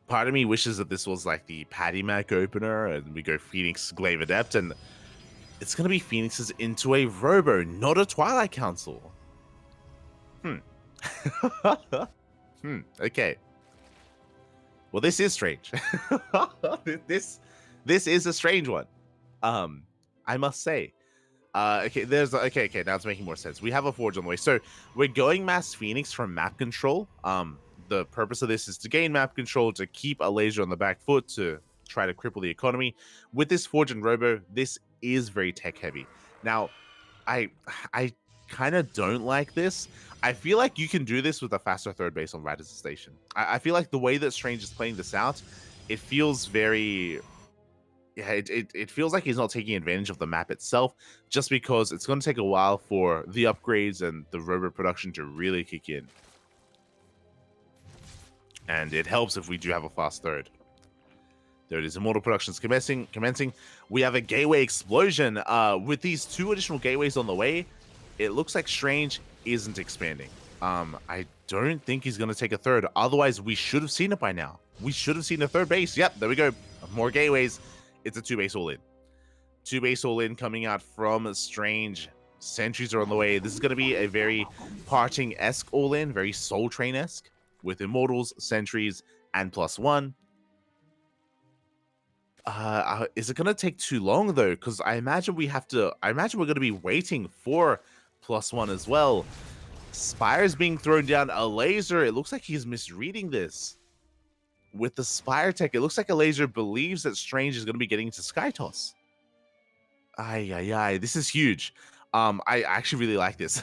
Part of me wishes that this was like the Patty Mac opener, and we go Phoenix Glaive Adept, and it's going to be Phoenixes into a Robo, not a Twilight Council. Okay. Well, this is strange. This is a strange one. I must say. Okay, okay, now it's making more sense. We have a Forge on the way. So we're going Mass Phoenix from map control. The purpose of this is to gain map control, to keep Elazer on the back foot, to try to cripple the economy. With this Forge and Robo, this is very tech heavy. Now, I kind of don't like this. I feel like you can do this with a faster third base on Radisson Station. I feel like the way that Strange is playing this out, it feels very... Yeah, it feels like he's not taking advantage of the map itself, just because it's going to take a while for the upgrades and the Robo production to really kick in. And it helps if we do have a fast third. There it is, Immortal Productions commencing. We have a gateway explosion. With these 2 additional gateways on the way, it looks like Strange isn't expanding. I don't think he's going to take a third. Otherwise, we should have seen it by now. We should have seen a third base. Yep, there we go. More gateways. It's a 2-base all-in. 2-base all-in coming out from Strange. Sentries are on the way. This is going to be a very Parting-esque all-in, very Soul Train-esque, with Immortals, Sentries, and +1. Is it going to take too long, though? Because I imagine we're going to be waiting for +1 as well. Spire's being thrown down. Elazer, it looks like he's misreading this. With the Spire tech, it looks like Elazer believes that Strange is going to be getting into Sky Toss. This is huge. I actually really like this.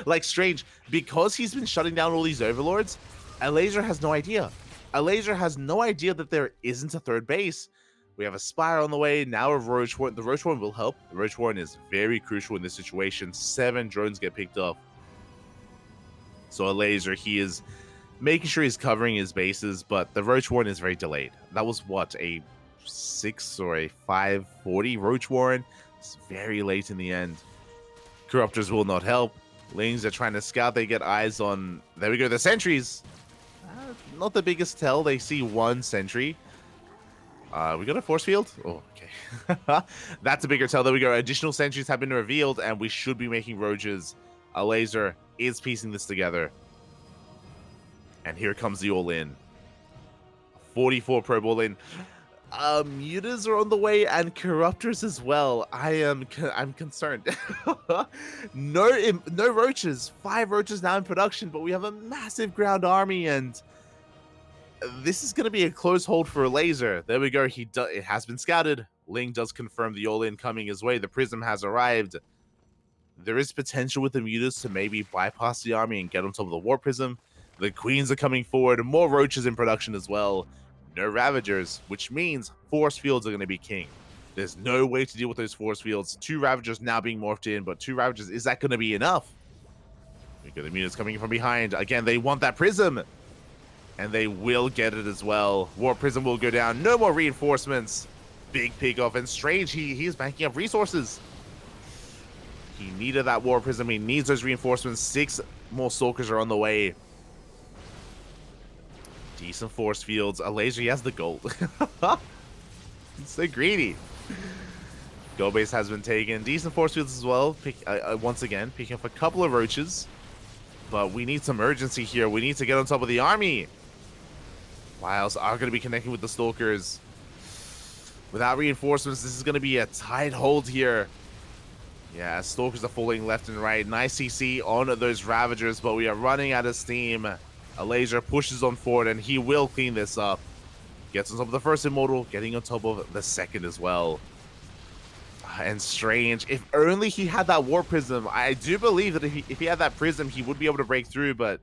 Like Strange, because he's been shutting down all these overlords, Elazer has no idea. Elazer has no idea that there isn't a third base. We have a Spire on the way, now a Roach Warren. The Roach Warren will help. The Roach Warren is very crucial in this situation. 7 drones get picked up. So Elazer, he is making sure he's covering his bases, but the Roach Warren is very delayed. That was what, a 6 or a 540 Roach Warren? It's very late in the end. Corruptors will not help. Lings are trying to scout. They get eyes on... There we go, the sentries. Not the biggest tell. They see 1 sentry. We got a force field? Oh, okay. That's a bigger tell. There we go. Additional sentries have been revealed, and we should be making Roaches. Elazer is piecing this together. And here comes the all-in. 44 probe all-in. Mutas are on the way, and Corruptors as well. I'm concerned. No Roaches. 5 Roaches now in production, but we have a massive ground army, and this is going to be a close hold for Elazer. There we go. It has been scouted. Ling does confirm the all-in coming his way. The Prism has arrived. There is potential with the Mutas to maybe bypass the army and get on top of the War Prism. The Queens are coming forward. More Roaches in production as well. No Ravagers, which means Force Fields are going to be king. There's no way to deal with those Force Fields. 2 Ravagers now being morphed in, but 2 Ravagers, is that going to be enough? We got the Mutas coming from behind. Again, they want that Prism. And they will get it as well. War Prism will go down. No more reinforcements. Big pick off. And Strange, he's banking up resources. He needed that War Prism. He needs those reinforcements. 6 more Stalkers are on the way. Decent force fields. Elazer, he has the gold. He's so greedy. Gold base has been taken. Decent force fields as well. Once again, picking up a couple of Roaches. But we need some urgency here. We need to get on top of the army. Wiles are going to be connecting with the Stalkers. Without reinforcements, this is going to be a tight hold here. Yeah, Stalkers are falling left and right. Nice CC on those Ravagers, but we are running out of steam. Elazer pushes on forward, and he will clean this up. Gets on top of the first Immortal, getting on top of the second as well. And Strange, if only he had that War Prism. I do believe that if he had that Prism, he would be able to break through, but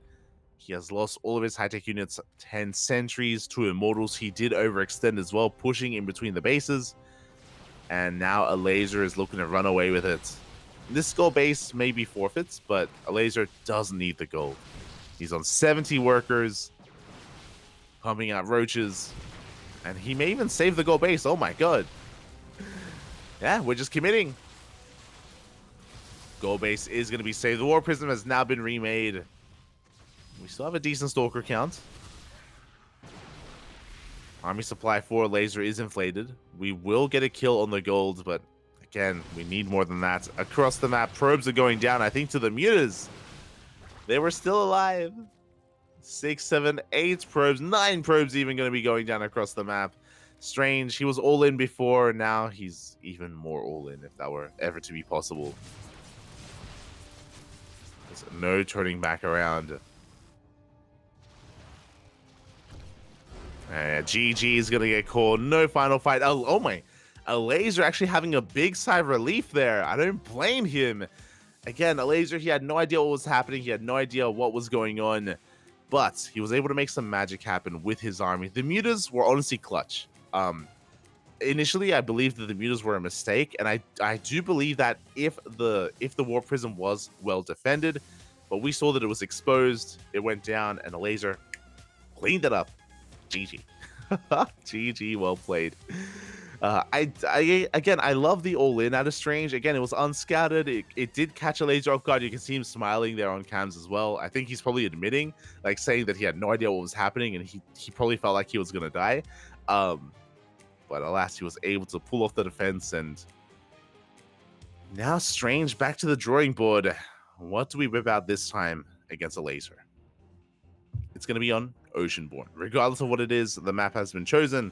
he has lost all of his high-tech units, 10 sentries, 2 Immortals. He did overextend as well, pushing in between the bases. And now Elazer is looking to run away with it. This gold base may be forfeits, but Elazer doesn't need the gold. He's on 70 workers, pumping out roaches, and he may even save the gold base. Oh my god. Yeah, we're just committing. Gold base is going to be saved. The War Prism has now been remade. We still have a decent Stalker count. Army supply for Elazer is inflated. We will get a kill on the gold, but again, we need more than that. Across the map, probes are going down, I think, to the mutas. They were still alive. 6, 7, 8 probes, 9 probes even going to be going down across the map. Strange, he was all in before, now he's even more all in, if that were ever to be possible. There's no turning back around. GG is going to get called. No final fight. Oh my. Elazer actually having a big sigh of relief there. I don't blame him. Again, Elazer, he had no idea what was happening. He had no idea what was going on. But he was able to make some magic happen with his army. The mutas were honestly clutch. Initially, I believed that the mutas were a mistake. And I do believe that if the War Prism was well defended, but we saw that it was exposed, it went down, and Elazer cleaned it up. GG. GG, well played. Again, I love the all-in out of Strange. Again, it was unscattered. It did catch Elazer off guard. You can see him smiling there on cams as well. I think he's probably admitting, like saying that he had no idea what was happening, and he probably felt like he was going to die. But alas, he was able to pull off the defense, and now Strange back to the drawing board. What do we whip out this time against Elazer? It's going to be on Oceanborn. Regardless of what it is, the map has been chosen.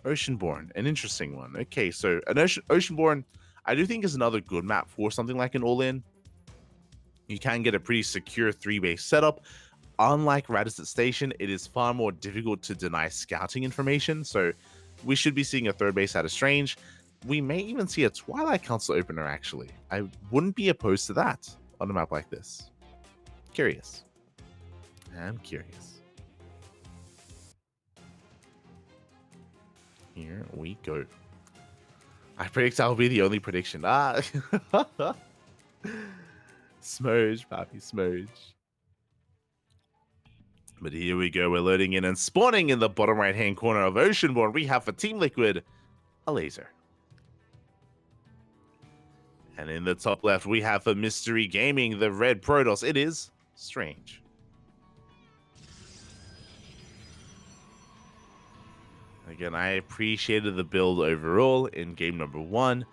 Oceanborn, an interesting one. Okay, so an Oceanborn, I do think is another good map for something like an all-in. You can get a pretty secure 3-base setup. Unlike Radisson Station, it is far more difficult to deny scouting information, so we should be seeing a 3rd base out of Strange. We may even see a Twilight Council opener, actually. I wouldn't be opposed to that on a map like this. Curious. I'm curious. Here we go. I predict I'll be the only prediction. Smurge, papi, smurge. But here we go. We're loading in and spawning in the bottom right-hand corner of Oceanborn. We have for Team Liquid, Elazer. And in the top left, we have for Mystery Gaming, the red Protoss. It is Strange. Again, I appreciated the build overall in game number 1,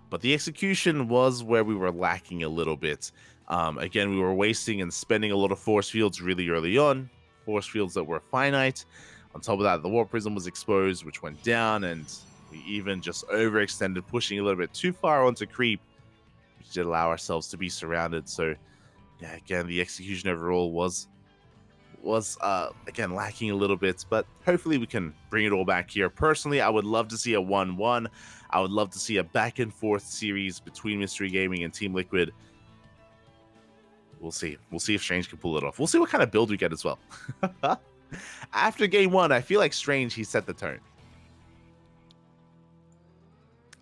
but the execution was where we were lacking a little bit. Again, we were wasting and spending a lot of force fields really early on, force fields that were finite. On top of that, the War Prism was exposed, which went down, and we even just overextended, pushing a little bit too far onto creep, which did allow ourselves to be surrounded. So, yeah, again, the execution overall was again lacking a little bit, but hopefully we can bring it all back here. Personally, I would love to see a 1-1. I would love to see a back and forth series between Mystery Gaming and Team Liquid. We'll see if Strange can pull it off. We'll see what kind of build we get as well. After game 1, I feel like Strange, he set the tone.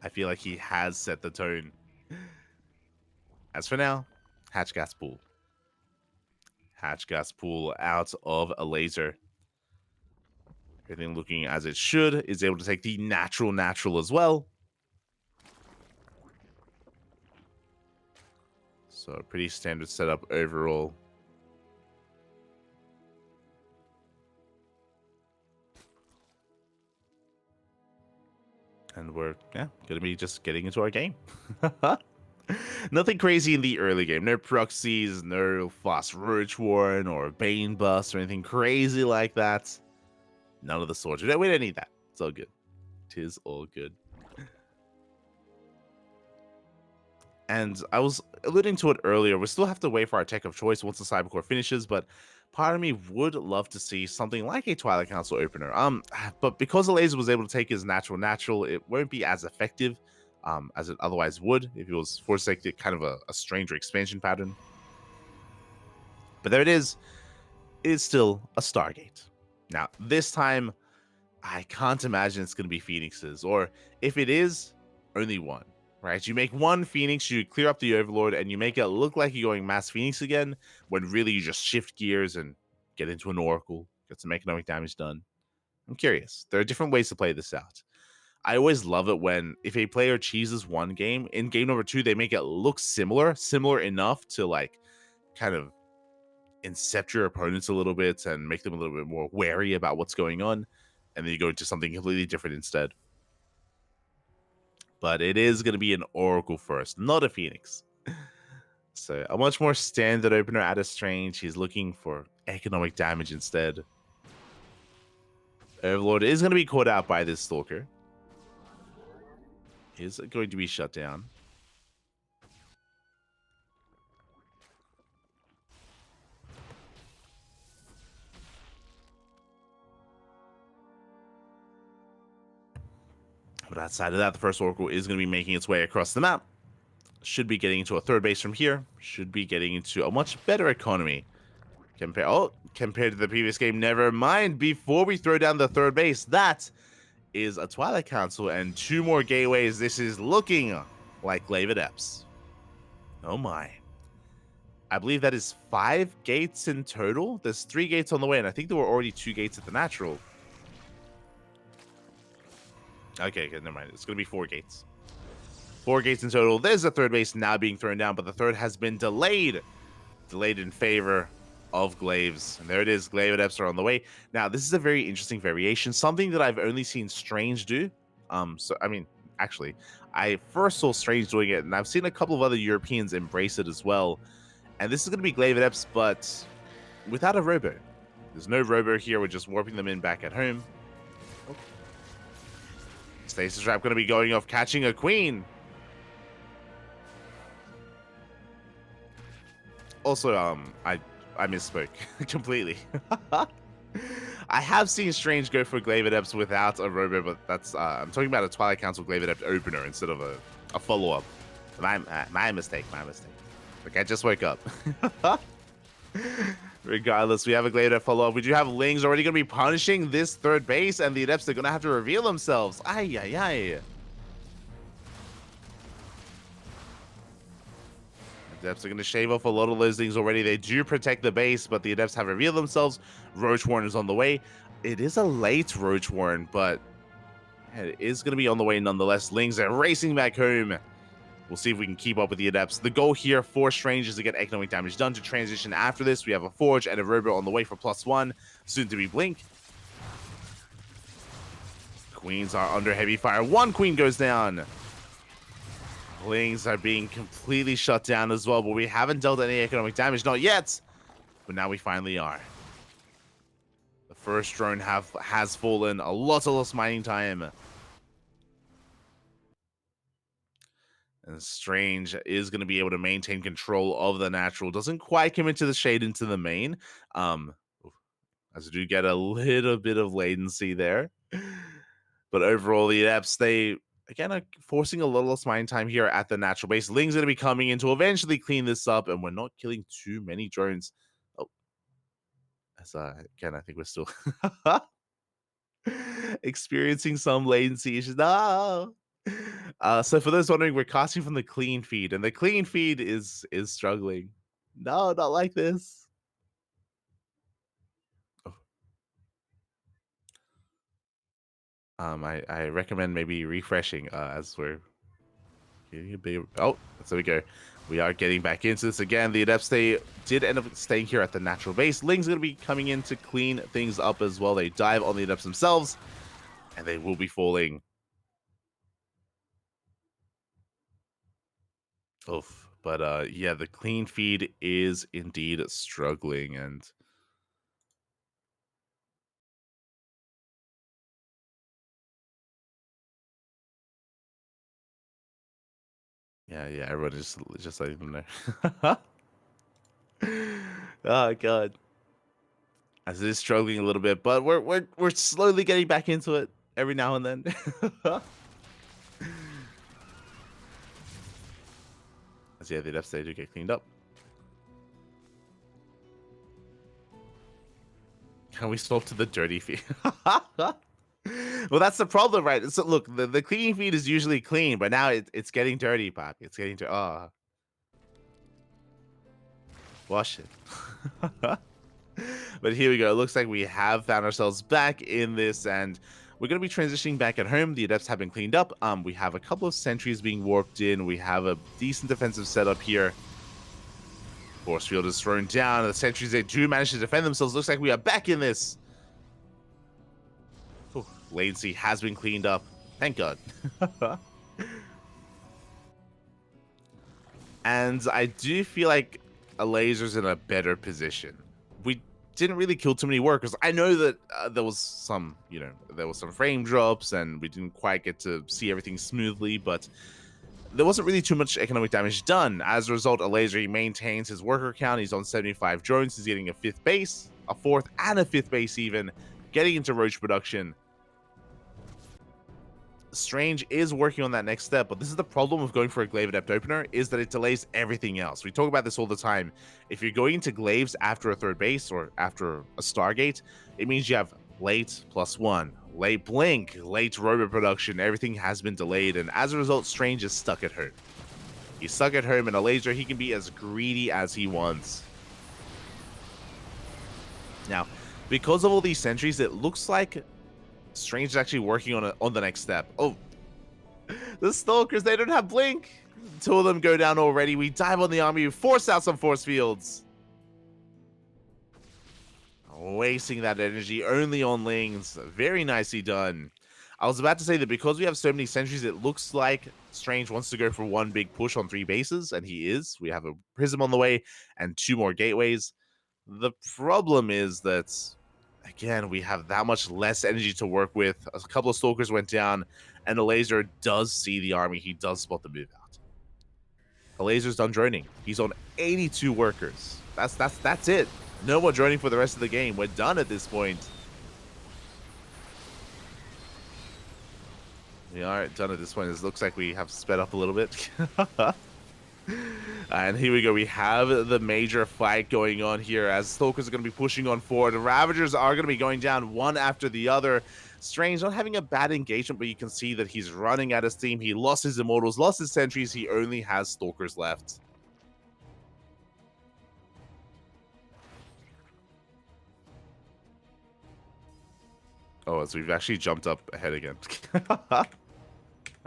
I feel like he has set the tone. As for now, Hatch Gas Pool. Hatch Gas Pool out of Elazer. Everything looking as it should. Is able to take the natural as well. So a pretty standard setup overall. And we're going to be just getting into our game. Nothing crazy in the early game. No proxies, no fast roach warren or bane bust or anything crazy like that. None of the sorts. We don't need that. It's all good. Tis all good. And I was alluding to it earlier. We still have to wait for our tech of choice once the Cybercore finishes, but part of me would love to see something like a Twilight Council opener. But because Elazer was able to take his natural, it won't be as effective as it otherwise would if it was forsake kind of a stranger expansion pattern. But there it is. It is still a Stargate. Now, this time, I can't imagine it's going to be Phoenixes, or if it is, only one, right? You make one Phoenix, you clear up the Overlord, and you make it look like you're going Mass Phoenix again, when really you just shift gears and get into an Oracle, get some economic damage done. I'm curious. There are different ways to play this out. I always love it when if a player cheeses one game, in game number 2, they make it look similar enough to like kind of incept your opponents a little bit and make them a little bit more wary about what's going on, and then you go into something completely different instead. But it is going to be an Oracle first, not a Phoenix. So a much more standard opener at a Strange. He's looking for economic damage instead. Overlord is going to be caught out by this Stalker. Is going to be shut down. But outside of that, the first Oracle is going to be making its way across the map. Should be getting into a third base from here. Should be getting into a much better economy. Compared to the previous game, never mind. Before we throw down the third base, that is a Twilight Council and 2 more gateways. This is looking like Glaive Adepts. Oh my. I believe that is 5 gates in total. There's 3 gates on the way, and I think there were already 2 gates at the natural. Okay, never mind. It's going to be 4 gates. 4 gates in total. There's a third base now being thrown down, but the third has been delayed. Delayed in favor of Glaives. And there it is. Glaive Adepts are on the way. Now, this is a very interesting variation. Something that I've only seen Strange do. Actually, I first saw Strange doing it, and I've seen a couple of other Europeans embrace it as well. And this is going to be Glaive Adepts, but without a robo. There's no robo here. We're just warping them in back at home. Oh. Stasis Trap going to be going off, catching a queen. Also, I misspoke completely. I have seen Strange go for Glaive Adepts without a robo, but that's I'm talking about a Twilight Council Glaive Adept opener instead of a follow-up. My mistake. Like, I just woke up. Regardless, we have a Glaive Adept follow-up. We do have Lings already going to be punishing this third base, and the Adepts are going to have to reveal themselves. Ay. Adepts are going to shave off a lot of those things already. They do protect the base, but the Adepts have revealed themselves. Roach Warren is on the way. It is a late Roach Warren, but it is going to be on the way nonetheless. Lings are racing back home. We'll see if we can keep up with the Adepts. The goal here for Strange is to get economic damage done to transition after this. We have a Forge and a Robo on the way for +1. Soon to be Blink. Queens are under heavy fire. 1 queen goes down. Lings are being completely shut down as well, but we haven't dealt any economic damage, not yet. But now we finally are. The first drone has fallen. A lot of lost mining time. And Strange is going to be able to maintain control of the natural. Doesn't quite commit to the shade into the main. As we do get a little bit of latency there. But overall, the Adepts, they again are forcing a little less mine time here at the natural base. Ling's going to be coming in to eventually clean this up, and we're not killing too many drones. Oh, as again, I think we're still experiencing some latency issues. No. So for those wondering, we're casting from the clean feed, and the clean feed is struggling. No, not like this. Oh. I recommend maybe refreshing as we're getting a bit. Oh, so we go. We are getting back into this again. The Adepts, they did end up staying here at the natural base. Ling's going to be coming in to clean things up as well. They dive on the Adepts themselves, and they will be falling. Oof. But yeah, the clean feed is indeed struggling, and yeah, everyone just letting them know. Oh god. as it is struggling a little bit, but we're slowly getting back into it every now and then. As yeah, the left stage do get cleaned up. Can we swap to the dirty feed? Well, that's the problem, right? So look, the clean feed is usually clean, but now it's getting dirty, Poppy. It's getting dirty. Oh, wash it. But here we go. It looks like we have found ourselves back in this, and we're going to be transitioning back at home. The adepts have been cleaned up. We have a couple of sentries being warped in. We have a decent defensive setup here. Force field is thrown down. The sentries, they do manage to defend themselves. Looks like we are back in this. Ooh, latency has been cleaned up. Thank God. And I do feel like Elazer's in a better position. We didn't really kill too many workers. I know that there was some, there was some frame drops and we didn't quite get to see everything smoothly, but there wasn't really too much economic damage done. As a result, Elazer, he maintains his worker count. He's on 75 drones. He's getting a 5th base, a 4th and a 5th base even, getting into roach production. Strange is working on that next step, but this is the problem of going for a Glaive Adept opener, is that it delays everything else. We talk about this all the time. If you're going into Glaives after a 3rd base or after a Stargate, it means you have late +1, late blink, late robot production. Everything has been delayed, and as a result, Strange is stuck at home. He's stuck at home, and Elazer, he can be as greedy as he wants. Now, because of all these sentries, it looks like Strange is actually working on the next step. Oh, the Stalkers, they don't have blink. 2 of them go down already. We dive on the army, we force out some force fields. Wasting that energy only on Lings. Very nicely done. I was about to say that because we have so many sentries, it looks like Strange wants to go for one big push on 3 bases, and he is. We have a Prism on the way and 2 more gateways. The problem is that, again, we have that much less energy to work with. A couple of Stalkers went down, and Elazer does see the army. He does spot the move out. Elazer's done droning. He's on 82 workers. That's it. No more droning for the rest of the game. We're done at this point. We are done at this point. It looks like we have sped up a little bit. And here we go. We have the major fight going on here as Stalkers are going to be pushing on forward. The Ravagers are going to be going down one after the other. Strange not having a bad engagement, but you can see that he's running out of steam. He lost his Immortals, lost his Sentries. He only has Stalkers left. Oh, so we've actually jumped up ahead again.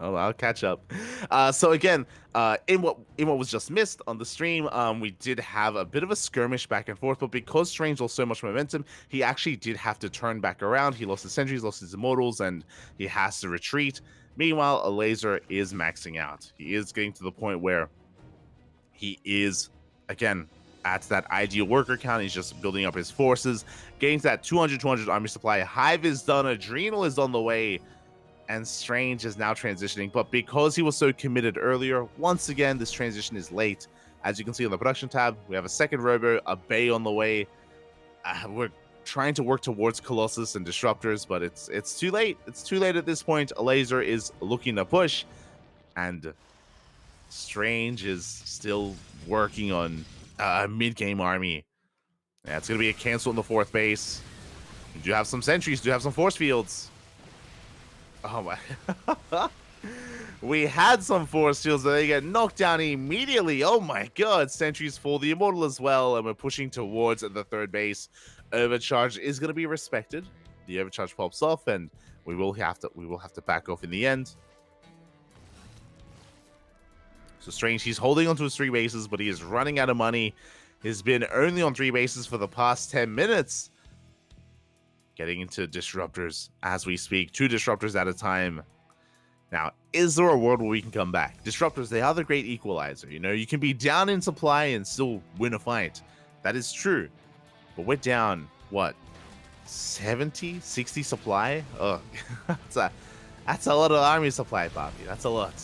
Oh, I'll catch up. So again, in what was just missed on the stream, we did have a bit of a skirmish back and forth, but because Strange lost so much momentum, he actually did have to turn back around. He lost his sentries, lost his immortals, and he has to retreat. Meanwhile, Elazer is maxing out. He is getting to the point where he is, again, at that ideal worker count. He's just building up his forces, getting to that 200 army supply. Hive is done, Adrenal is on the way, and Strange is now transitioning. But because he was so committed earlier, once again, this transition is late. As you can see on the production tab, we have a second robo, a Bay on the way. We're trying to work towards Colossus and Disruptors, but it's too late. It's too late at this point. Elazer is looking to push, and Strange is still working on a mid-game army. Yeah, it's going to be a cancel in the 4th base. You do have some sentries, do have some force fields. Oh my. We had some force fields, but they get knocked down immediately. Oh my god, sentries for the Immortal as well, and we're pushing towards the 3rd base. Overcharge is going to be respected. The overcharge pops off, and we will have to back off in the end. So Strange, he's holding onto his 3 bases, but he is running out of money. He's been only on 3 bases for the past 10 minutes. Getting into Disruptors as we speak. 2 Disruptors at a time. Now, is there a world where we can come back? Disruptors, they are the great equalizer. You know, you can be down in supply and still win a fight. That is true. But we're down, what, 70, 60 supply? Oh, that's a lot of army supply, Bobby. That's a lot.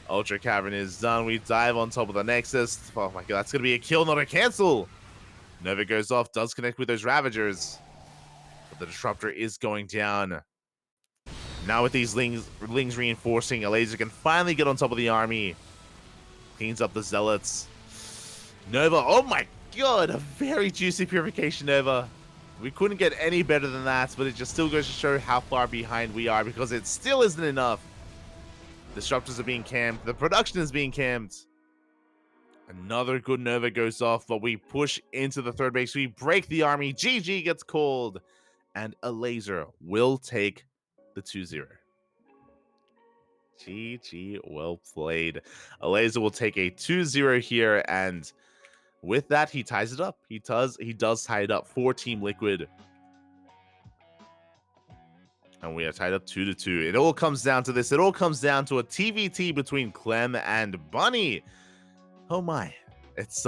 Ultra Cavern is done. We dive on top of the Nexus. Oh my god, that's going to be a kill, not a cancel. Nova goes off, does connect with those Ravagers. But the Disruptor is going down. Now with these Lings reinforcing, Elazer can finally get on top of the army. Cleans up the Zealots. Nova, oh my god, a very juicy Purification Nova. We couldn't get any better than that, but it just still goes to show how far behind we are because it still isn't enough. Disruptors are being camped. The production is being camped. Another good Nova goes off, but we push into the third base. We break the army. GG gets called. And Elazer will take the 2-0. GG, well played. Elazer will take a 2-0 here, and with that, he ties it up. He does tie it up for Team Liquid. And we are tied up 2-2. It all comes down to this. It all comes down to a TVT between Clem and Bunny. Oh my. It's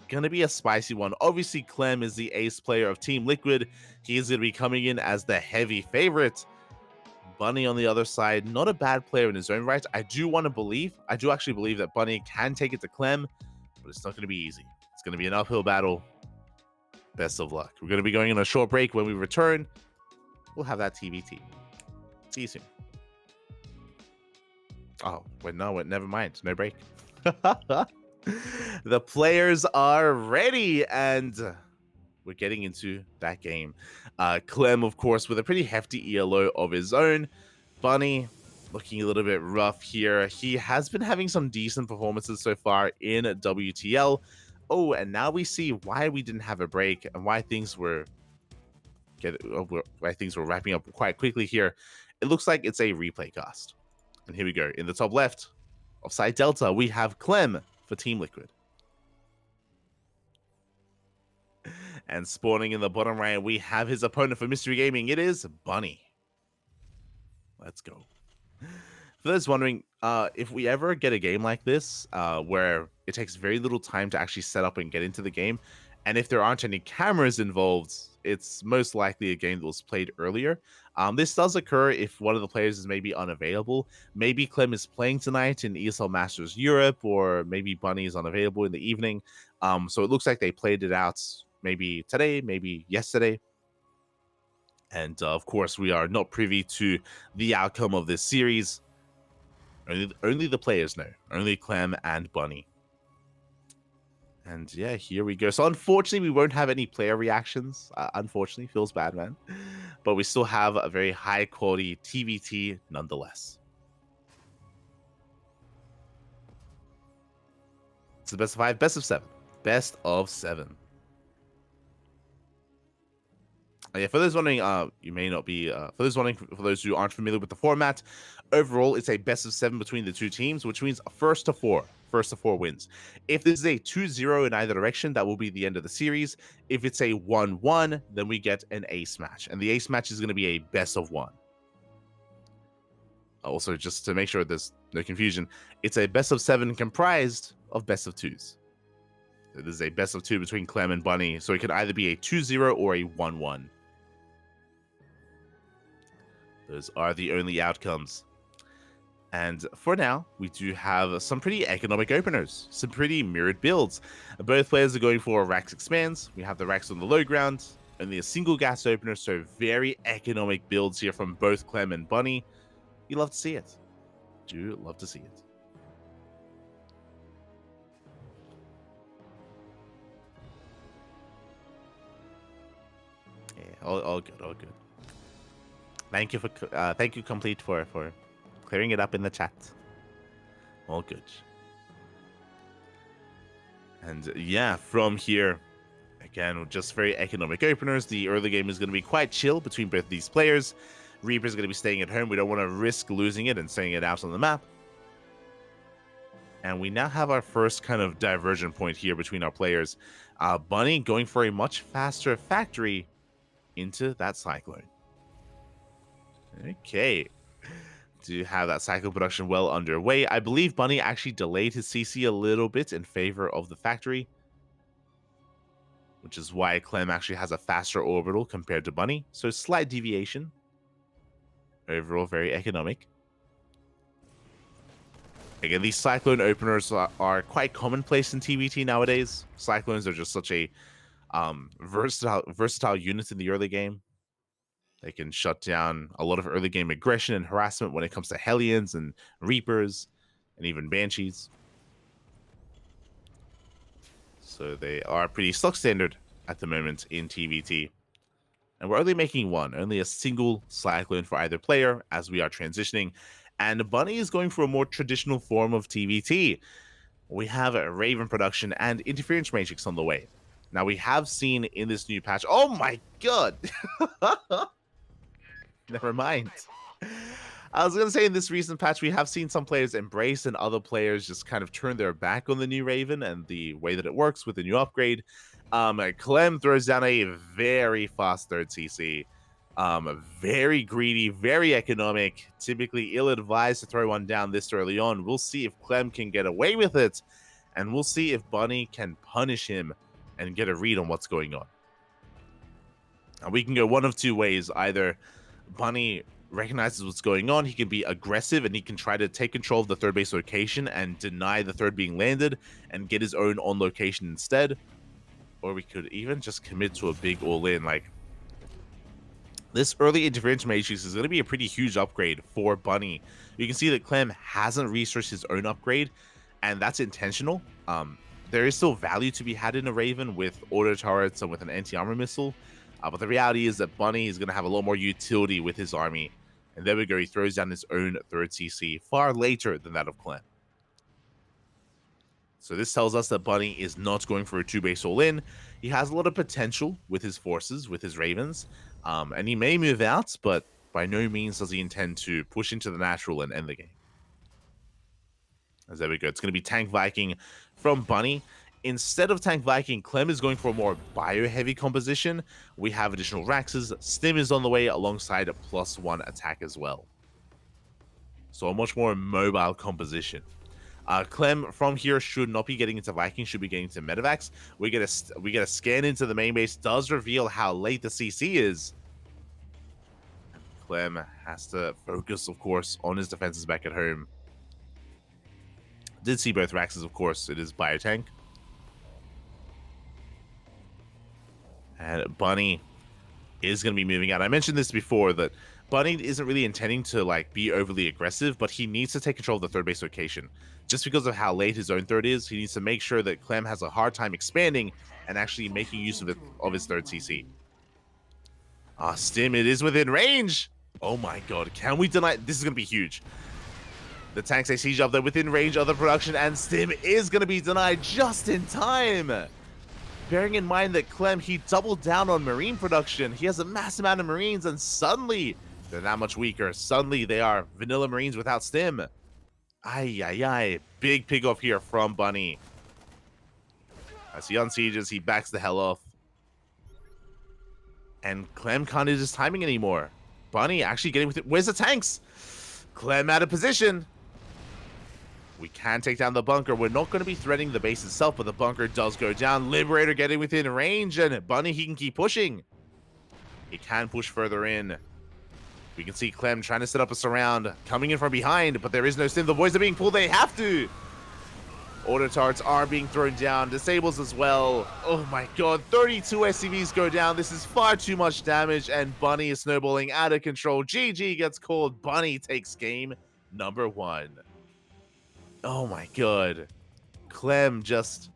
gonna be a spicy one. Obviously, Clem is the ace player of Team Liquid. He is gonna be coming in as the heavy favorite. Bunny on the other side, not a bad player in his own right. I do actually believe that Bunny can take it to Clem, but it's not gonna be easy. It's gonna be an uphill battle. Best of luck. We're gonna be going on a short break. When we return, we'll have that TVT. See you soon. Oh, wait, no, never mind. No break. The players are ready, and we're getting into that game. Clem, of course, with a pretty hefty ELO of his own. Bunny looking a little bit rough here. He has been having some decent performances so far in WTL. Oh, and now we see why we didn't have a break and why things were wrapping up quite quickly here. It looks like it's a replay cast. And here we go. In the top left of side Delta, we have Clem for Team Liquid. And spawning in the bottom right, we have his opponent for Mystery Gaming. It is Bunny. Let's go. For those wondering, if we ever get a game like this, where it takes very little time to actually set up and get into the game, and if there aren't any cameras involved, it's most likely a game that was played earlier. This does occur if one of the players is maybe unavailable. Maybe Clem is playing tonight in ESL Masters Europe, or maybe Bunny is unavailable in the evening. So it looks like they played it out maybe today, maybe yesterday. And of course, we are not privy to the outcome of this series. Only the players know. Only Clem and Bunny. And yeah, here we go. So unfortunately, we won't have any player reactions. Unfortunately, feels bad, man. But we still have a very high quality TVT nonetheless. It's the best of 5, best of 7. Best of 7. Yeah, for those wondering, you may not be. For those who aren't familiar with the format, overall it's a best of 7 between the two teams, which means first to 4 wins. If this is a 2-0 in either direction, that will be the end of the series. If it's a 1-1, then we get an ace match, and the ace match is going to be a best of 1. Also, just to make sure there's no confusion, it's a best of 7 comprised of best of 2s. This is a best of 2 between Clem and Bunny, so it could either be a 2-0 or a 1-1. Those are the only outcomes. And for now, we do have some pretty economic openers, some pretty mirrored builds. Both players are going for Rax Expands. We have the Rax on the low ground, only a single gas opener, so very economic builds here from both Clem and Bunny. You love to see it. Do love to see it. Yeah, all good, all good. Thank you, Complete, for clearing it up in the chat. All good. And yeah, from here, again, just very economic openers. The early game is going to be quite chill between both these players. Reaper's going to be staying at home. We don't want to risk losing it and sending it out on the map. And we now have our first kind of diversion point here between our players. Bunny going for a much faster factory into that Cyclone. Okay. To have that cycle production well underway. I believe Bunny actually delayed his CC a little bit in favor of the factory, which is why Clem actually has a faster orbital compared to Bunny. So slight deviation. Overall, very economic. Again, these Cyclone openers are quite commonplace in TVT nowadays. Cyclones are just such a Versatile units in the early game. They can shut down a lot of early game aggression and harassment when it comes to Hellions and Reapers and even Banshees. So they are pretty stock standard at the moment in TVT. And we're only making one, only a single cyclone for either player as we are transitioning. And Bunny is going for a more traditional form of TVT. We have a Raven production and Interference Matrix on the way. Now we have seen in this new patch, oh my god! Never mind. I was going to say in this recent patch, we have seen some players embrace and other players just kind of turn their back on the new Raven and the way that it works with the new upgrade. Clem throws down a very fast third CC. Very greedy, very economic, typically ill-advised to throw one down this early on. We'll see if Clem can get away with it, and we'll see if Bunny can punish him and get a read on what's going on. And we can go one of two ways. Either Bunny recognizes what's going on, he can be aggressive and he can try to take control of the third base location and deny the third being landed and get his own on location instead. Or we could even just commit to a big all-in. Like, this early Interference Matrix is going to be a pretty huge upgrade for Bunny. You can see that Clem hasn't researched his own upgrade, and that's intentional. There is still value to be had in a Raven with auto turrets and with an anti-armor missile. But the reality is that Bunny is going to have a lot more utility with his army. And there we go, he throws down his own third CC far later than that of Clem. So this tells us that Bunny is not going for a 2-base all-in. He has a lot of potential with his forces, with his Ravens. And he may move out, but by no means does he intend to push into the natural and end the game. As there we go, it's going to be Tank Viking from Bunny. Instead of Tank Viking, Clem is going for a more bio-heavy composition. We have additional Raxes. Stim is on the way alongside a +1 attack as well. So a much more mobile composition. Clem from here should not be getting into Viking, should be getting to Medivacs. We get a scan into the main base, does reveal how late the CC is. Clem has to focus, of course, on his defenses back at home. Did see both Raxes, of course. It is Biotank. And Bunny is going to be moving out. I mentioned this before, that Bunny isn't really intending to like be overly aggressive, but he needs to take control of the third base location. Just because of how late his own third is, he needs to make sure that Clem has a hard time expanding and actually making use of his third CC. Stim, it is within range. Oh my god, can we deny? This is going to be huge. The tanks they siege up, they're within range of the production, and Stim is going to be denied just in time. Bearing in mind that Clem, he doubled down on Marine production. He has a massive amount of Marines, and suddenly they're that much weaker. Suddenly they are vanilla Marines without Stim. Ay. Big pig off here from Bunny. As he unsieges, he backs the hell off. And Clem can't use his timing anymore. Bunny actually getting with it. Where's the tanks? Clem out of position. We can take down the bunker. We're not going to be threatening the base itself, but the bunker does go down. Liberator getting within range, and Bunny, he can keep pushing. He can push further in. We can see Clem trying to set up a surround, coming in from behind, but there is no Stim. The boys are being pulled. They have to. Auto turrets are being thrown down. Disables as well. Oh my god. 32 SCVs go down. This is far too much damage, and Bunny is snowballing out of control. GG gets called. Bunny takes game number 1. Oh my god. Clem just...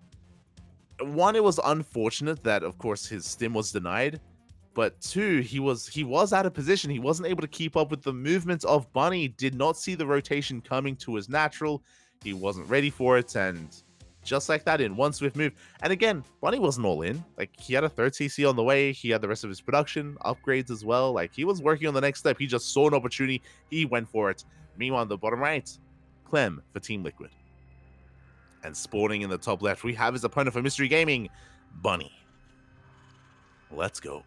One, it was unfortunate that, of course, his Stim was denied. But two, he was out of position. He wasn't able to keep up with the movements of Bunny. Did not see the rotation coming to his natural. He wasn't ready for it. And just like that, in one swift move. And again, Bunny wasn't all in. Like, he had a third CC on the way. He had the rest of his production, upgrades as well. Like, he was working on the next step. He just saw an opportunity. He went for it. Meanwhile, on the bottom right, Clem for Team Liquid. And spawning in the top left, we have his opponent for Mystery Gaming, Bunny. Let's go.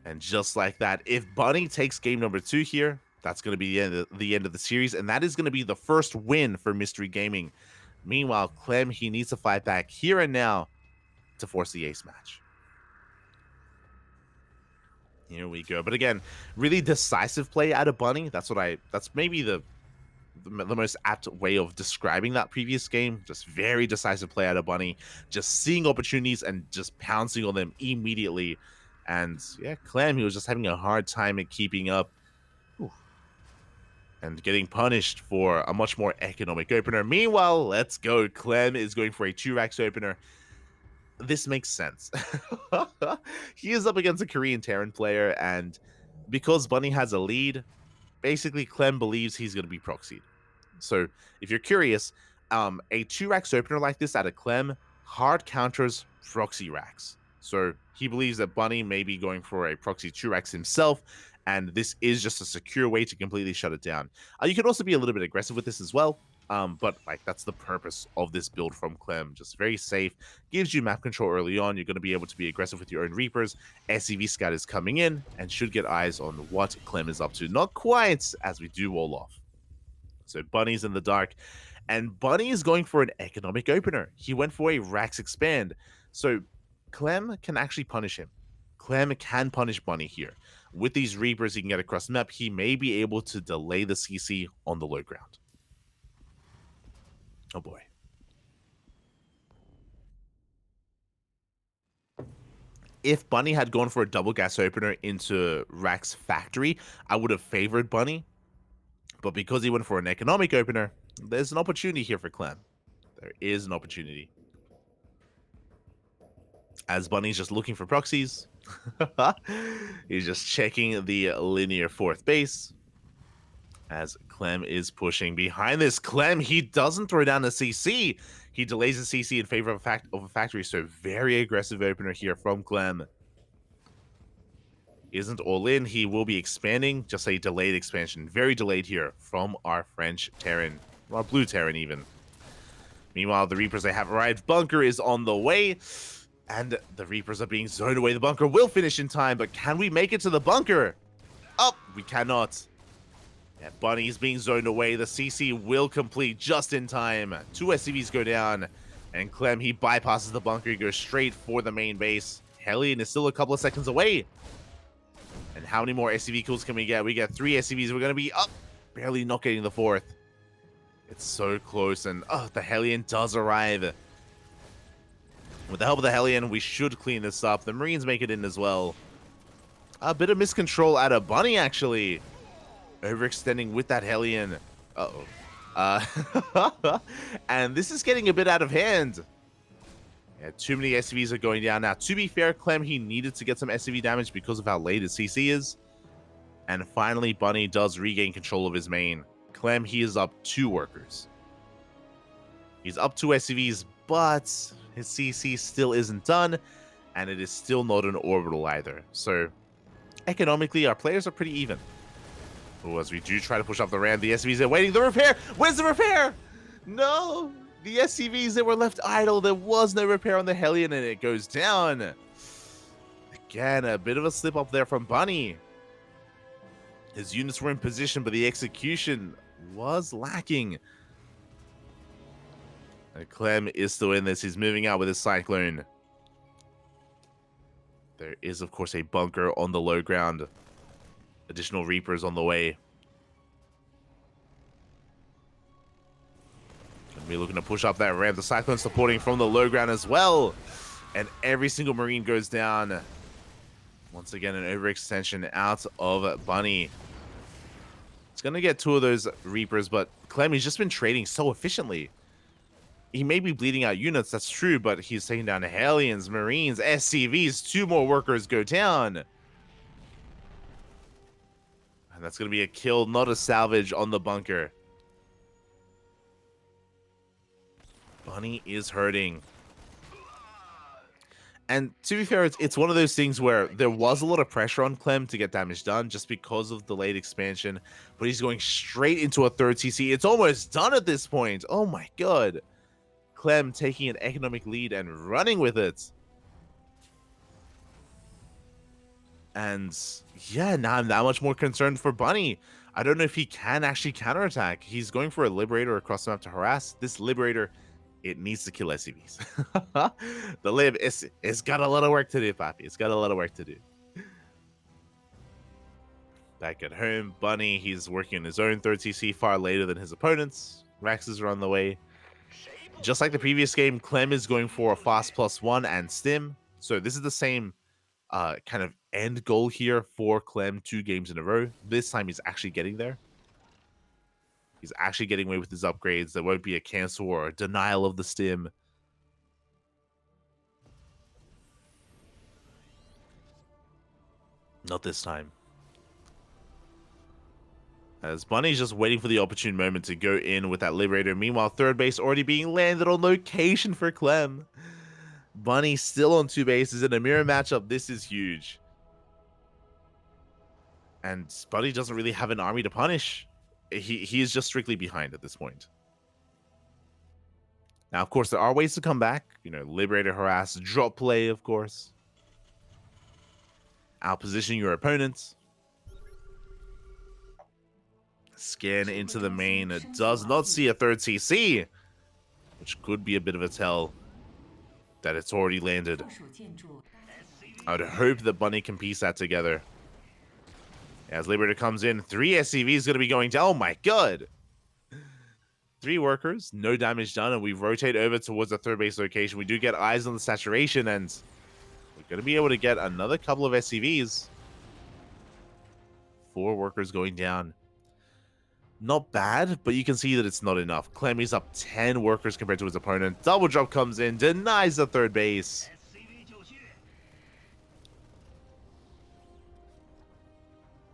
And just like that, if Bunny takes game number 2 here, that's going to be the end of the series, and that is going to be the first win for Mystery Gaming. Meanwhile, Clem, he needs to fight back here and now to force the ace match. Here we go. But again, really decisive play out of Bunny. That's maybe the the most apt way of describing that previous game. Just very decisive play out of Bunny, just seeing opportunities and just pouncing on them immediately. And yeah, Clem, he was just having a hard time at keeping up. Ooh. And getting punished for a much more economic opener. Meanwhile, let's go. Clem is going for a 2-Rax opener. This makes sense. He is up against a Korean Terran player, and because Bunny has a lead, basically Clem believes he's going to be proxied. So if you're curious, a 2-Rax opener like this out of Clem hard counters proxy racks. So he believes that Bunny may be going for a proxy 2-Rax himself, and this is just a secure way to completely shut it down. You can also be a little bit aggressive with this as well, but like that's the purpose of this build from Clem. Just very safe, gives you map control early on. You're going to be able to be aggressive with your own Reapers. SCV Scout is coming in and should get eyes on what Clem is up to. Not quite, as we do wall off. So Bunny's in the dark, and Bunny is going for an economic opener. He went for a Rax expand. So Clem can actually punish him. Clem can punish Bunny here. With these Reapers he can get across the map, he may be able to delay the CC on the low ground. Oh boy. If Bunny had gone for a double gas opener into Rax Factory, I would have favored Bunny. But because he went for an economic opener, there's an opportunity here for Clem. There is an opportunity. As Bunny's just looking for proxies. He's just checking the linear 4th base. As Clem is pushing behind this. Clem, he doesn't throw down the CC. He delays the CC in favor of a factory. So very aggressive opener here from Clem. Isn't all in. He will be expanding. Just a delayed expansion. Very delayed here from our French Terran. Our blue Terran even. Meanwhile, the Reapers, they have arrived. Bunker is on the way. And the Reapers are being zoned away. The bunker will finish in time, but can we make it to the bunker? Oh, we cannot. Yeah, Bunny's being zoned away. The CC will complete just in time. 2 SCVs go down. And Clem, he bypasses the bunker. He goes straight for the main base. Hellion is still a couple of seconds away. And how many more SCV kills can we get? We get 3 SCVs. We're going to be up. Barely not getting the 4th. It's so close. And the Hellion does arrive. With the help of the Hellion, we should clean this up. The Marines make it in as well. A bit of miscontrol out of Bunny, actually. Overextending with that Hellion. And this is getting a bit out of hand. Yeah, too many SCVs are going down now. To be fair, Clem, he needed to get some SCV damage because of how late his CC is. And finally, Bunny does regain control of his main. Clem, he is up 2 workers. He's up 2 SCVs, but his CC still isn't done, and it is still not an orbital either. So, economically, our players are pretty even. Oh, as we do try to push up the ramp, the SCVs are waiting. The repair! Where's the repair? No! The SCVs that were left idle, there was no repair on the Hellion, and it goes down. Again, a bit of a slip up there from Bunny. His units were in position, but the execution was lacking. And Clem is still in this. He's moving out with his Cyclone. There is, of course, a bunker on the low ground. Additional Reapers on the way. Gonna be looking to push up that ramp. The Cyclone supporting from the low ground as well. And every single Marine goes down. Once again, an overextension out of Bunny. It's going to get 2 of those Reapers, but Clem, he's just been trading so efficiently. He may be bleeding out units, that's true, but he's taking down Hellions, Marines, SCVs. 2 more workers go down. And that's going to be a kill, not a salvage on the bunker. Bunny is hurting. And to be fair, it's one of those things where there was a lot of pressure on Clem to get damage done just because of the late expansion, but he's going straight into a 3rd CC. It's almost done at this point. Oh my god. Clem taking an economic lead and running with it. And yeah, now I'm that much more concerned for Bunny. I don't know if he can actually counterattack. He's going for a Liberator across the map to harass. This Liberator, it needs to kill SCVs. The Lib, it's got a lot of work to do, Papi. It's got a lot of work to do. Back at home, Bunny, he's working on his own third CC far later than his opponents. Raxes are on the way. Just like the previous game, Clem is going for a fast +1 and stim. So this is the same kind of end goal here for Clem 2 games in a row. This time he's actually getting there. He's actually getting away with his upgrades. There won't be a cancel or a denial of the stim. Not this time. As Bunny's just waiting for the opportune moment to go in with that Liberator. Meanwhile, third base already being landed on location for Clem. Bunny still on 2 bases in a mirror matchup. This is huge. And Bunny doesn't really have an army to punish. He is just strictly behind at this point. Now, of course, there are ways to come back. You know, Liberator, harass, drop play, of course. Outposition your opponents. Scan into the main. It does not see a third CC, which could be a bit of a tell that it's already landed. I would hope that Bunny can piece that together. As Liberator comes in, 3 SCVs going to be going down. Oh my god! 3 workers, no damage done, and we rotate over towards the third base location. We do get eyes on the saturation, and we're going to be able to get another couple of SCVs. 4 workers going down. Not bad, but you can see that it's not enough. Clem is up 10 workers compared to his opponent. Double drop comes in, denies the third base.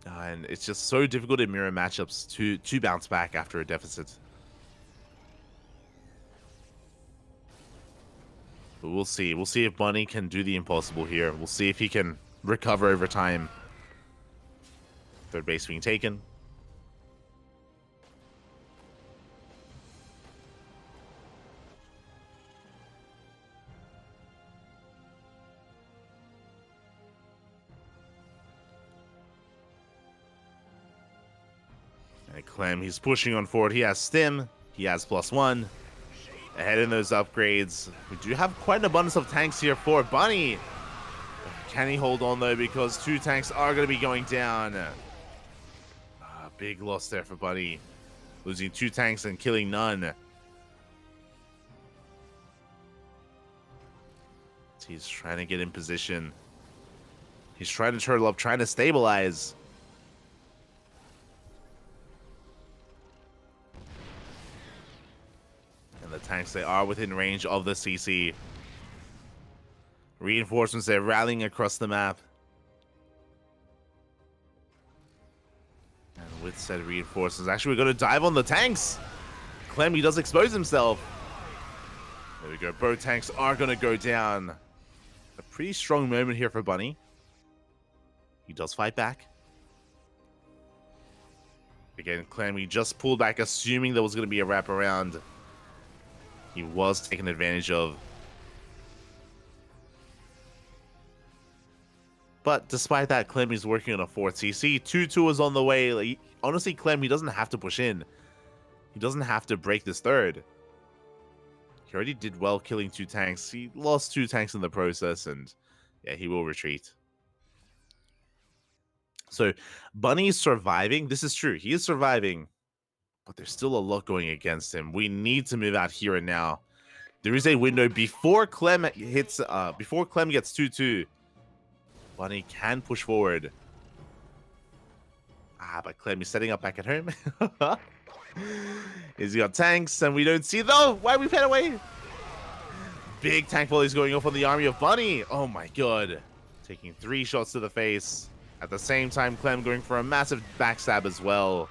And it's just so difficult in mirror matchups to bounce back after a deficit. But we'll see. We'll see if Bunny can do the impossible here. We'll see if he can recover over time. Third base being taken. And Clem, he's pushing on forward. He has stim. He has +1. Ahead in those upgrades. We do have quite an abundance of tanks here for Bunny. Can he hold on though? Because 2 tanks are going to be going down. Big loss there for Bunny. Losing 2 tanks and killing none. He's trying to get in position. He's trying to turtle up, trying to stabilize. And the tanks, they are within range of the CC. Reinforcements, they're rallying across the map. And with said reinforcements, actually we're going to dive on the tanks. Clem, he does expose himself. There we go, both tanks are going to go down. A pretty strong moment here for Bunny. He does fight back. Again, Clem, he just pulled back, assuming there was going to be a wraparound. He was taken advantage of. But despite that, Clem is working on a 4th CC. 2-2 is on the way. Like, honestly, Clem, he doesn't have to push in. He doesn't have to break this third. He already did well killing 2 tanks. He lost 2 tanks in the process, and yeah, he will retreat. So Bunny's surviving. This is true. He is surviving. But there's still a lot going against him. We need to move out here and now. There is a window before Clem hits. Before Clem gets 2-2. Bunny can push forward. But Clem is setting up back at home. He's got tanks, and we don't see though. Why are we fed away? Big tank volley is going off on the army of Bunny. Oh my god! Taking 3 shots to the face. At the same time, Clem going for a massive backstab as well.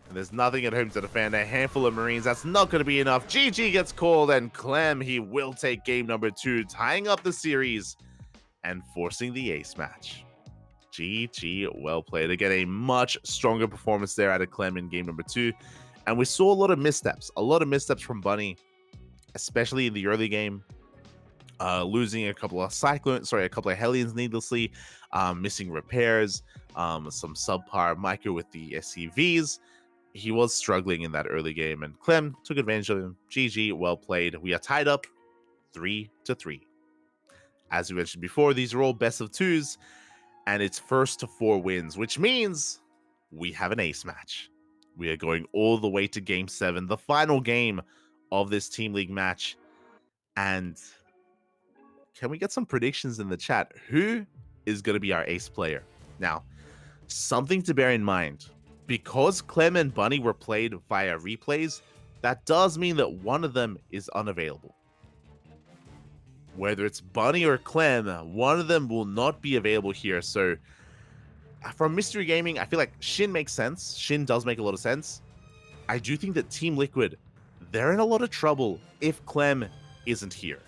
And there's nothing at home to defend. A handful of Marines. That's not going to be enough. GG gets called, and Clem, he will take game number 2, tying up the series and forcing the ace match. GG, well played. Again, a much stronger performance there out of Clem in game number 2. And we saw a lot of missteps. A lot of missteps from Bunny, especially in the early game. Losing a couple of Hellions needlessly. Missing repairs. Some subpar micro with the SCVs. He was struggling in that early game, and Clem took advantage of him. GG, well played. We are tied up 3-3. As we mentioned before, these are all best of 2s, and it's first to 4 wins, which means we have an ace match. We are going all the way to game 7, the final game of this Team League match. And can we get some predictions in the chat? Who is going to be our ace player? Now, something to bear in mind. Because Clem and Bunny were played via replays, that does mean that one of them is unavailable. Whether it's Bunny or Clem, one of them will not be available here. So from Mystery Gaming, I feel like SHIN makes sense. SHIN does make a lot of sense. I do think that Team Liquid, they're in a lot of trouble if Clem isn't here.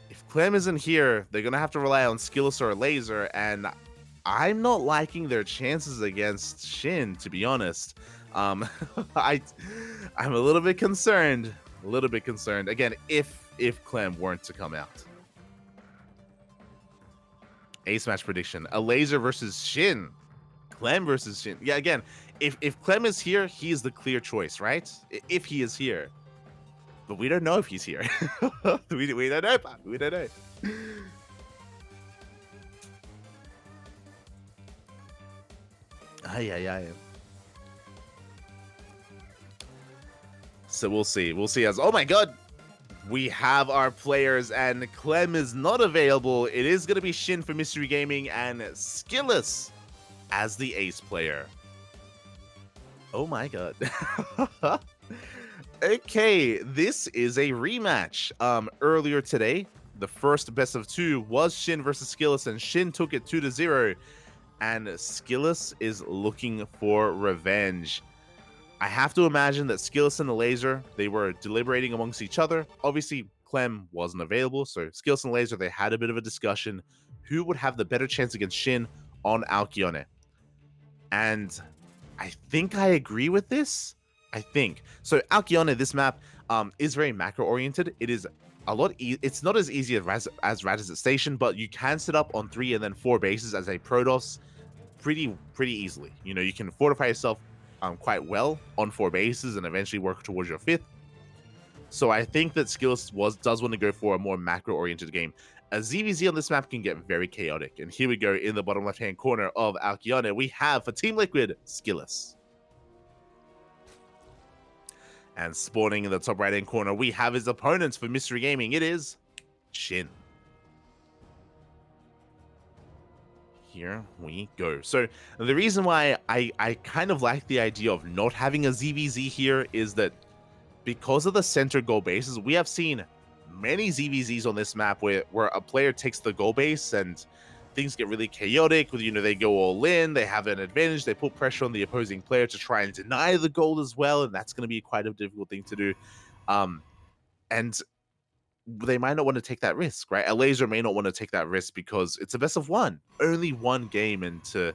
If Clem isn't here, they're going to have to rely on SKillous or Elazer, and I'm not liking their chances against SHIN, to be honest. I'm a little bit concerned. Again, if Clem weren't to come out. Ace match prediction: Elazer versus SHIN. Clem versus SHIN. Yeah, again, if Clem is here, he is the clear choice, right? If he is here. But we don't know if he's here. we don't know. We don't know. Ay. So we'll see. We'll see. As oh my god, we have our players, and Clem is not available. It is going to be SHIN for Mystery Gaming and SKillous as the ace player. Oh my god. Okay, this is a rematch. Earlier today, the first best of 2 was SHIN versus SKillous, and SHIN took it 2-0. And SKillous is looking for revenge. I have to imagine that SKillous and Elazer, they were deliberating amongst each other. Obviously, Clem wasn't available, so SKillous and Elazer, they had a bit of a discussion. Who would have the better chance against SHIN on Alcyone? And I think I agree with this. I think. So Alcyone, this map, is very macro-oriented. It is a lot. It's not as easy as Radizet Station, but you can set up on 3 and then 4 bases as a Protoss pretty easily. You know, you can fortify yourself quite well on 4 bases and eventually work towards your 5th. So I think that SKillous does want to go for a more macro-oriented game. A ZVZ on this map can get very chaotic. And here we go in the bottom left-hand corner of Alcyone. We have, for Team Liquid, SKillous. And spawning in the top right-hand corner, we have his opponents for Mystery Gaming. It is SHIN. Here we go. So the reason why I kind of like the idea of not having a ZVZ here is that because of the center goal bases, we have seen many ZVZs on this map where a player takes the goal base and things get really chaotic. You know, they go all in, they have an advantage, they put pressure on the opposing player to try and deny the goal as well, and that's going to be quite a difficult thing to do. And they might not want to take that risk, right? Elazer may not want to take that risk because it's a best of 1, only 1 game, and to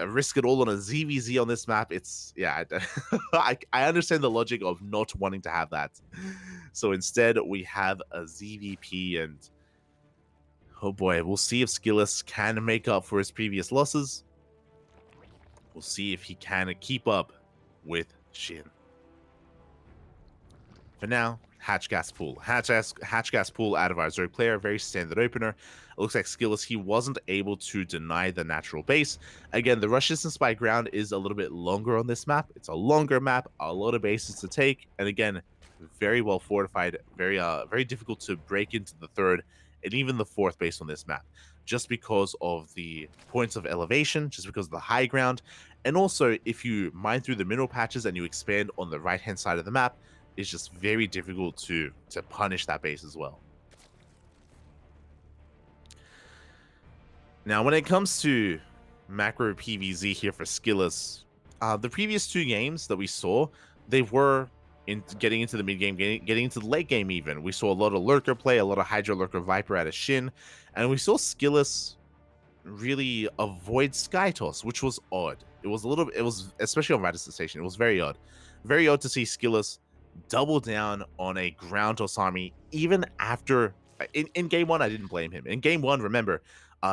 risk it all on a ZVZ on this map, it's, yeah, I understand the logic of not wanting to have that. So instead, we have a ZVP, and oh boy, we'll see if SKillous can make up for his previous losses. We'll see if he can keep up with SHIN. For now, Hatch Gas Pool. Hatch Gas Pool out of our Zerg player, very standard opener. It looks like SKillous, he wasn't able to deny the natural base. Again, the rush distance by ground is a little bit longer on this map. It's a longer map, a lot of bases to take, and again, very well fortified, very difficult to break into the 3rd and even the 4th base on this map, just because of the points of elevation, just because of the high ground, and also if you mine through the mineral patches and you expand on the right-hand side of the map, it's just very difficult to punish that base as well. Now, when it comes to macro PvZ here for SKillous, the previous 2 games that we saw, they were getting into the mid game, getting into the late game even. We saw a lot of Lurker play, a lot of Hydra Lurker Viper out of SHIN, and we saw SKillous really avoid Sky Toss, which was odd. It was especially on Radizet Station, it was very odd. Very odd to see SKillous double down on a ground toss army, even after in game 1. I didn't blame him. In game 1, remember,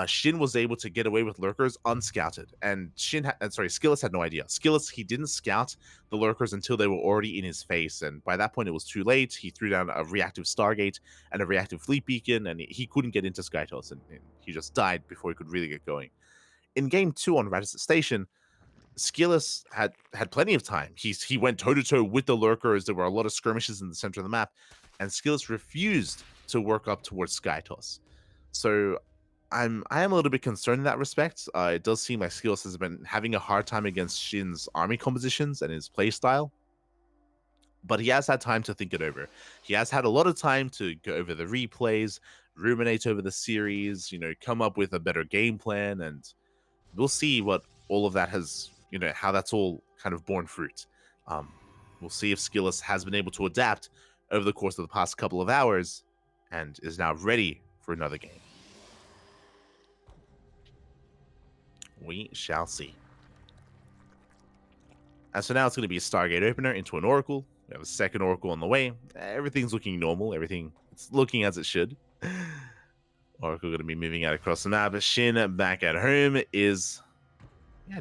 Shin was able to get away with lurkers unscouted, and Skillous had no idea. Skillous, he didn't scout the lurkers until they were already in his face, and by that point it was too late. He threw down a reactive Stargate and a reactive fleet beacon, and he couldn't get into Skytos, and he just died before he could really get going. In game 2 on Radisson Station, Skillous had plenty of time. He went toe-to-toe with the lurkers. There were a lot of skirmishes in the center of the map, and Skillous refused to work up towards Skytos. So I am a little bit concerned in that respect. It does seem like Skillous has been having a hard time against Shin's army compositions and his playstyle, but he has had time to think it over. He has had a lot of time to go over the replays, ruminate over the series, come up with a better game plan, and we'll see what all of that has, how that's all kind of borne fruit. We'll see if Skillous has been able to adapt over the course of the past couple of hours and is now ready for another game. We shall see. As for now, it's going to be a Stargate opener into an Oracle. We have a second Oracle on the way. Everything's looking normal. It's looking as it should. Oracle going to be moving out across the map. Shin back at home is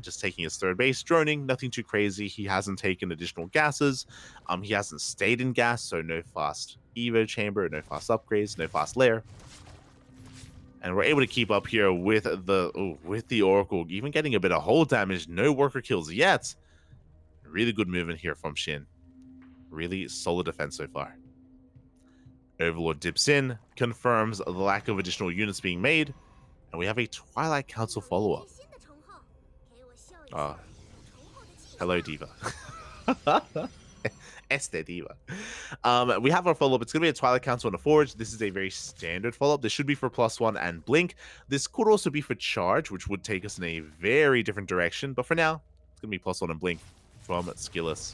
just taking his third base, droning, nothing too crazy. He hasn't taken additional gases. He hasn't stayed in gas, so no fast Evo chamber, no fast upgrades, no fast lair. And we're able to keep up here with the Oracle, even getting a bit of hull damage. No worker kills yet. Really good movement here from Shin. Really solid defense so far. Overlord dips in, confirms the lack of additional units being made, and we have a Twilight Council follow-up. Hello, Diva. Este Diva. We have our follow-up. It's going to be a Twilight Council on the Forge. This is a very standard follow-up. This should be for +1 and Blink. This could also be for Charge, which would take us in a very different direction. But for now, it's going to be +1 and Blink from Skillous.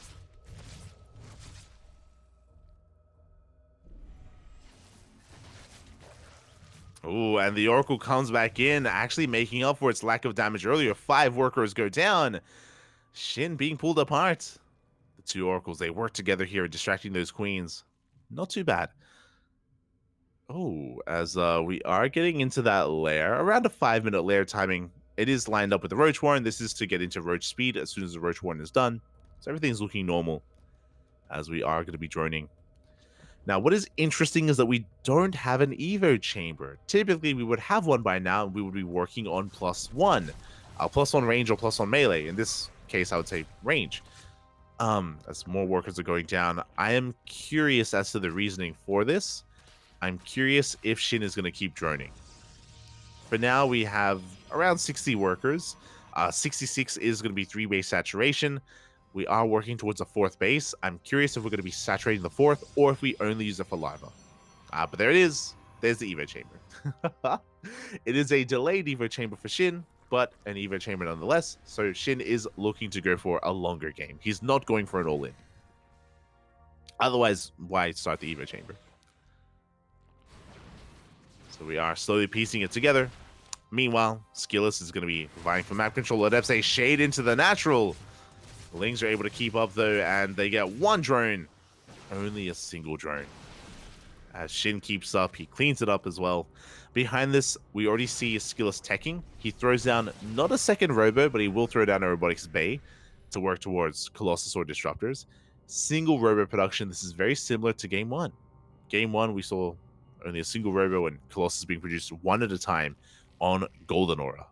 Ooh, and the Oracle comes back in, actually making up for its lack of damage earlier. 5 workers go down. Shin being pulled apart. The 2 Oracles, they work together here, distracting those queens. Not too bad. Oh, as we are getting into that lair, around a 5-minute lair timing. It is lined up with the Roach Warren. This is to get into Roach speed as soon as the Roach Warren is done. So everything's looking normal as we are going to be droning. Now, what is interesting is that we don't have an Evo chamber. Typically, we would have one by now, and we would be working on +1. +1 range or +1 melee. In this case, I would say range. As more workers are going down, I am curious as to the reasoning for this. I'm curious if Shin is going to keep droning. For now, we have around 60 workers. 66 is going to be 3-base saturation. We are working towards a 4th base. I'm curious if we're going to be saturating the 4th or if we only use it for lava. But there it is. There's the Evo chamber. It is a delayed Evo chamber for Shin, but an Evo chamber nonetheless. So Shin is looking to go for a longer game. He's not going for an all-in. Otherwise, why start the Evo chamber? So we are slowly piecing it together. Meanwhile, Skillous is going to be vying for map control. Adepts a shade into the natural. The Lings are able to keep up though, and they get 1 drone. Only a single drone. As Shin keeps up, he cleans it up as well. Behind this, we already see Skillous teching. He throws down not a second robo, but he will throw down a robotics bay to work towards Colossus or Disruptors. Single robo production. This is very similar to Game 1. Game 1, we saw only a single robo and Colossus being produced 1 at a time on Golden Aura.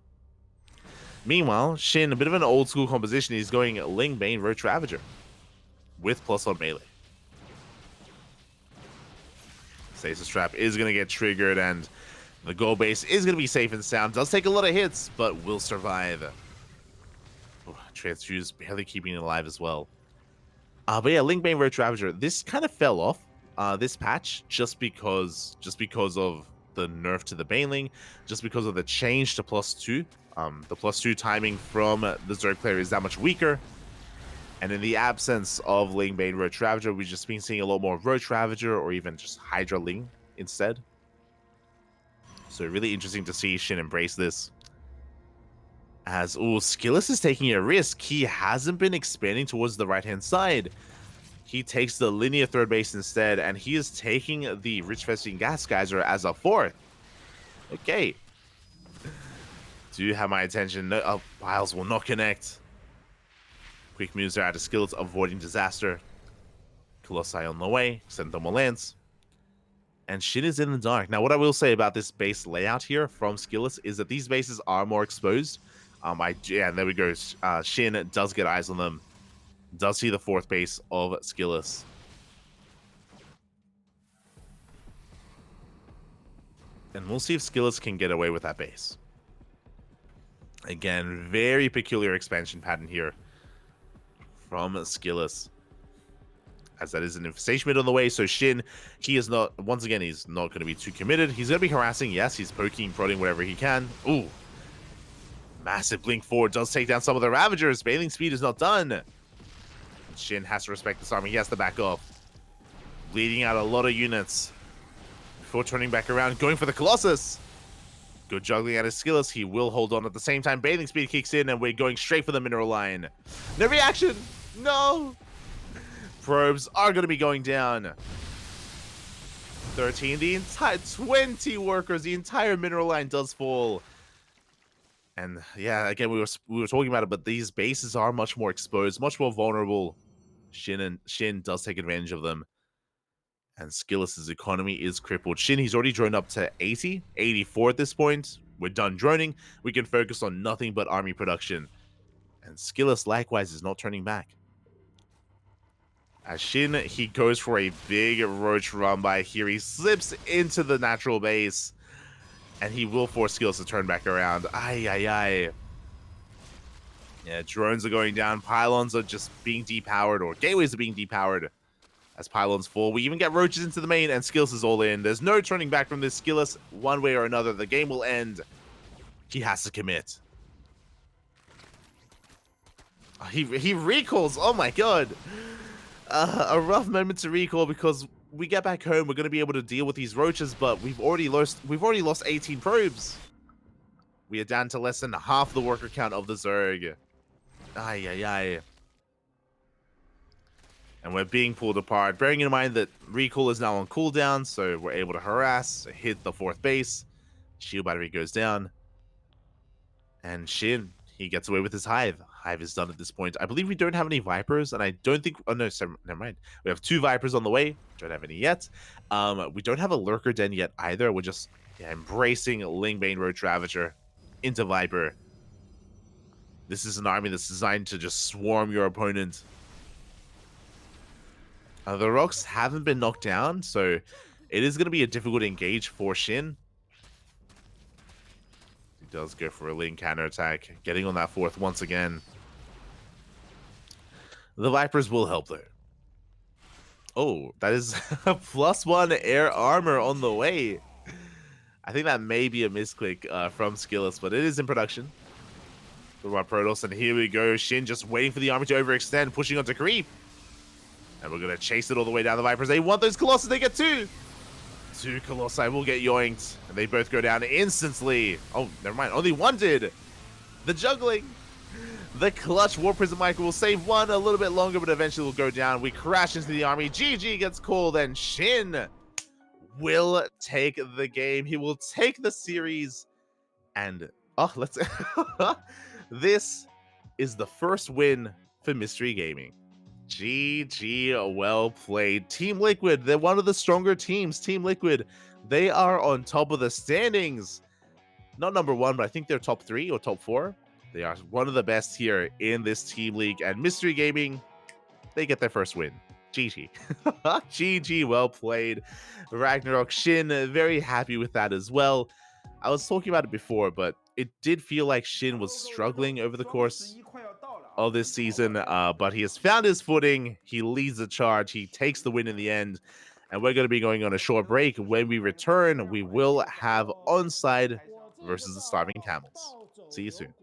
Meanwhile, Shin, a bit of an old school composition, he's going Ling Bane Roach Ravager with +1 melee. Stasis Trap is going to get triggered, and the goal base is going to be safe and sound. Does take a lot of hits, but will survive. Oh, Transfuse barely keeping it alive as well. But yeah, Ling Bane Roach Ravager, this kind of fell off this patch just because of the nerf to the Baneling, just because of the change to +2. The +2 timing from the Zerg player is that much weaker. And in the absence of Ling Bane Roach Ravager, we've just been seeing a lot more Roach Ravager or even just Hydra Ling instead. So really interesting to see Shin embrace this. As, Skillous is taking a risk. He hasn't been expanding towards the right-hand side. He takes the linear 3rd base instead, and he is taking the Rich Festing Gas Geyser as a 4th. Okay. Do have my attention. No, oh, Biles will not connect. Quick moves are out of skills, avoiding disaster. Colossi on the way, send them a lance. And SHIN is in the dark. Now, what I will say about this base layout here from SKillous is that these bases are more exposed. Yeah, there we go. SHIN does get eyes on them. Does see the fourth base of SKillous. And we'll see if SKillous can get away with that base. Again, very peculiar expansion pattern here from SKillous, as that is an infestation mid on the way. So SHIN, he is not, once again, he's not going to be too committed. He's going to be harassing. Yes, he's poking, prodding, whatever he can. Ooh. Massive blink forward does take down some of the Ravagers. Bathing speed is not done. SHIN has to respect this army. He has to back off. Bleeding out a lot of units before turning back around, going for the Colossus. Good juggling at his SKillous. He will hold on at the same time. Bathing speed kicks in, and we're going straight for the mineral line. No reaction. No. Probes are going to be going down. 13. The entire 20 workers. The entire mineral line does fall. And yeah, again, we were talking about it, but these bases are much more exposed, much more vulnerable. SHIN does take advantage of them. And SKillous's economy is crippled. SHIN, he's already droned up to 80, 84 at this point. We're done droning. We can focus on nothing but army production. And SKillous, likewise, is not turning back. As SHIN, he goes for a big roach run by here. He slips into the natural base. And he will force SKillous to turn back around. Ay, ay, ay. Yeah, drones are going down. Pylons are just being depowered, or gateways are being depowered as pylons fall. We even get roaches into the main, and SKillous is all in. There's no turning back from this. SKillous, one way or another, the game will end. He has to commit. He recalls. Oh my god. A rough moment to recall, because we get back home, we're going to be able to deal with these roaches, but we've already lost 18 probes. We are down to less than half the worker count of the Zerg. Ay, ay, ay. And we're being pulled apart, bearing in mind that recall is now on cooldown, so we're able to harass, hit the fourth base. Shield battery goes down. And SHIN, he gets away with his Hive. Hive is done at this point. I believe we don't have any Vipers, and I don't think... Oh, no, sorry, never mind. We have 2 Vipers on the way. Don't have any yet. We don't have a Lurker Den yet either. We're just embracing Lingbane Roach Ravager into Viper. This is an army that's designed to just swarm your opponent. The rocks haven't been knocked down, so it is going to be a difficult engage for SHIN. He does go for a lean counterattack, getting on that fourth once again. The Vipers will help though. Oh, that is a +1 air armor on the way. I think that may be a misclick from SKillous, but it is in production. Through Protoss, and here we go. SHIN just waiting for the army to overextend, pushing onto creep. And we're going to chase it all the way down the Vipers. They want those Colossus. They get 2. 2 Colossi will get yoinked. And they both go down instantly. Oh, never mind. Only 1 did. The juggling. The clutch War Prism Michael will save 1 a little bit longer, but eventually will go down. We crash into the army. GG gets called, and SHIN will take the game. He will take the series. And, oh, let's... This is the first win for Mystery Gaming. GG, well played. Team Liquid, they're one of the stronger teams. Team Liquid, they are on top of the standings. Not number 1, but I think they're top 3 or top 4. They are one of the best here in this team league. And Mystery Gaming, they get their first win. GG. GG, well played. Ragnarok, SHIN, very happy with that as well. I was talking about it before, but it did feel like SHIN was struggling over the course of this season, but he has found his footing. He leads the charge. He takes the win in the end, and we're going to be going on a short break. When we return, we will have Onside versus the Starving Camels. See you soon.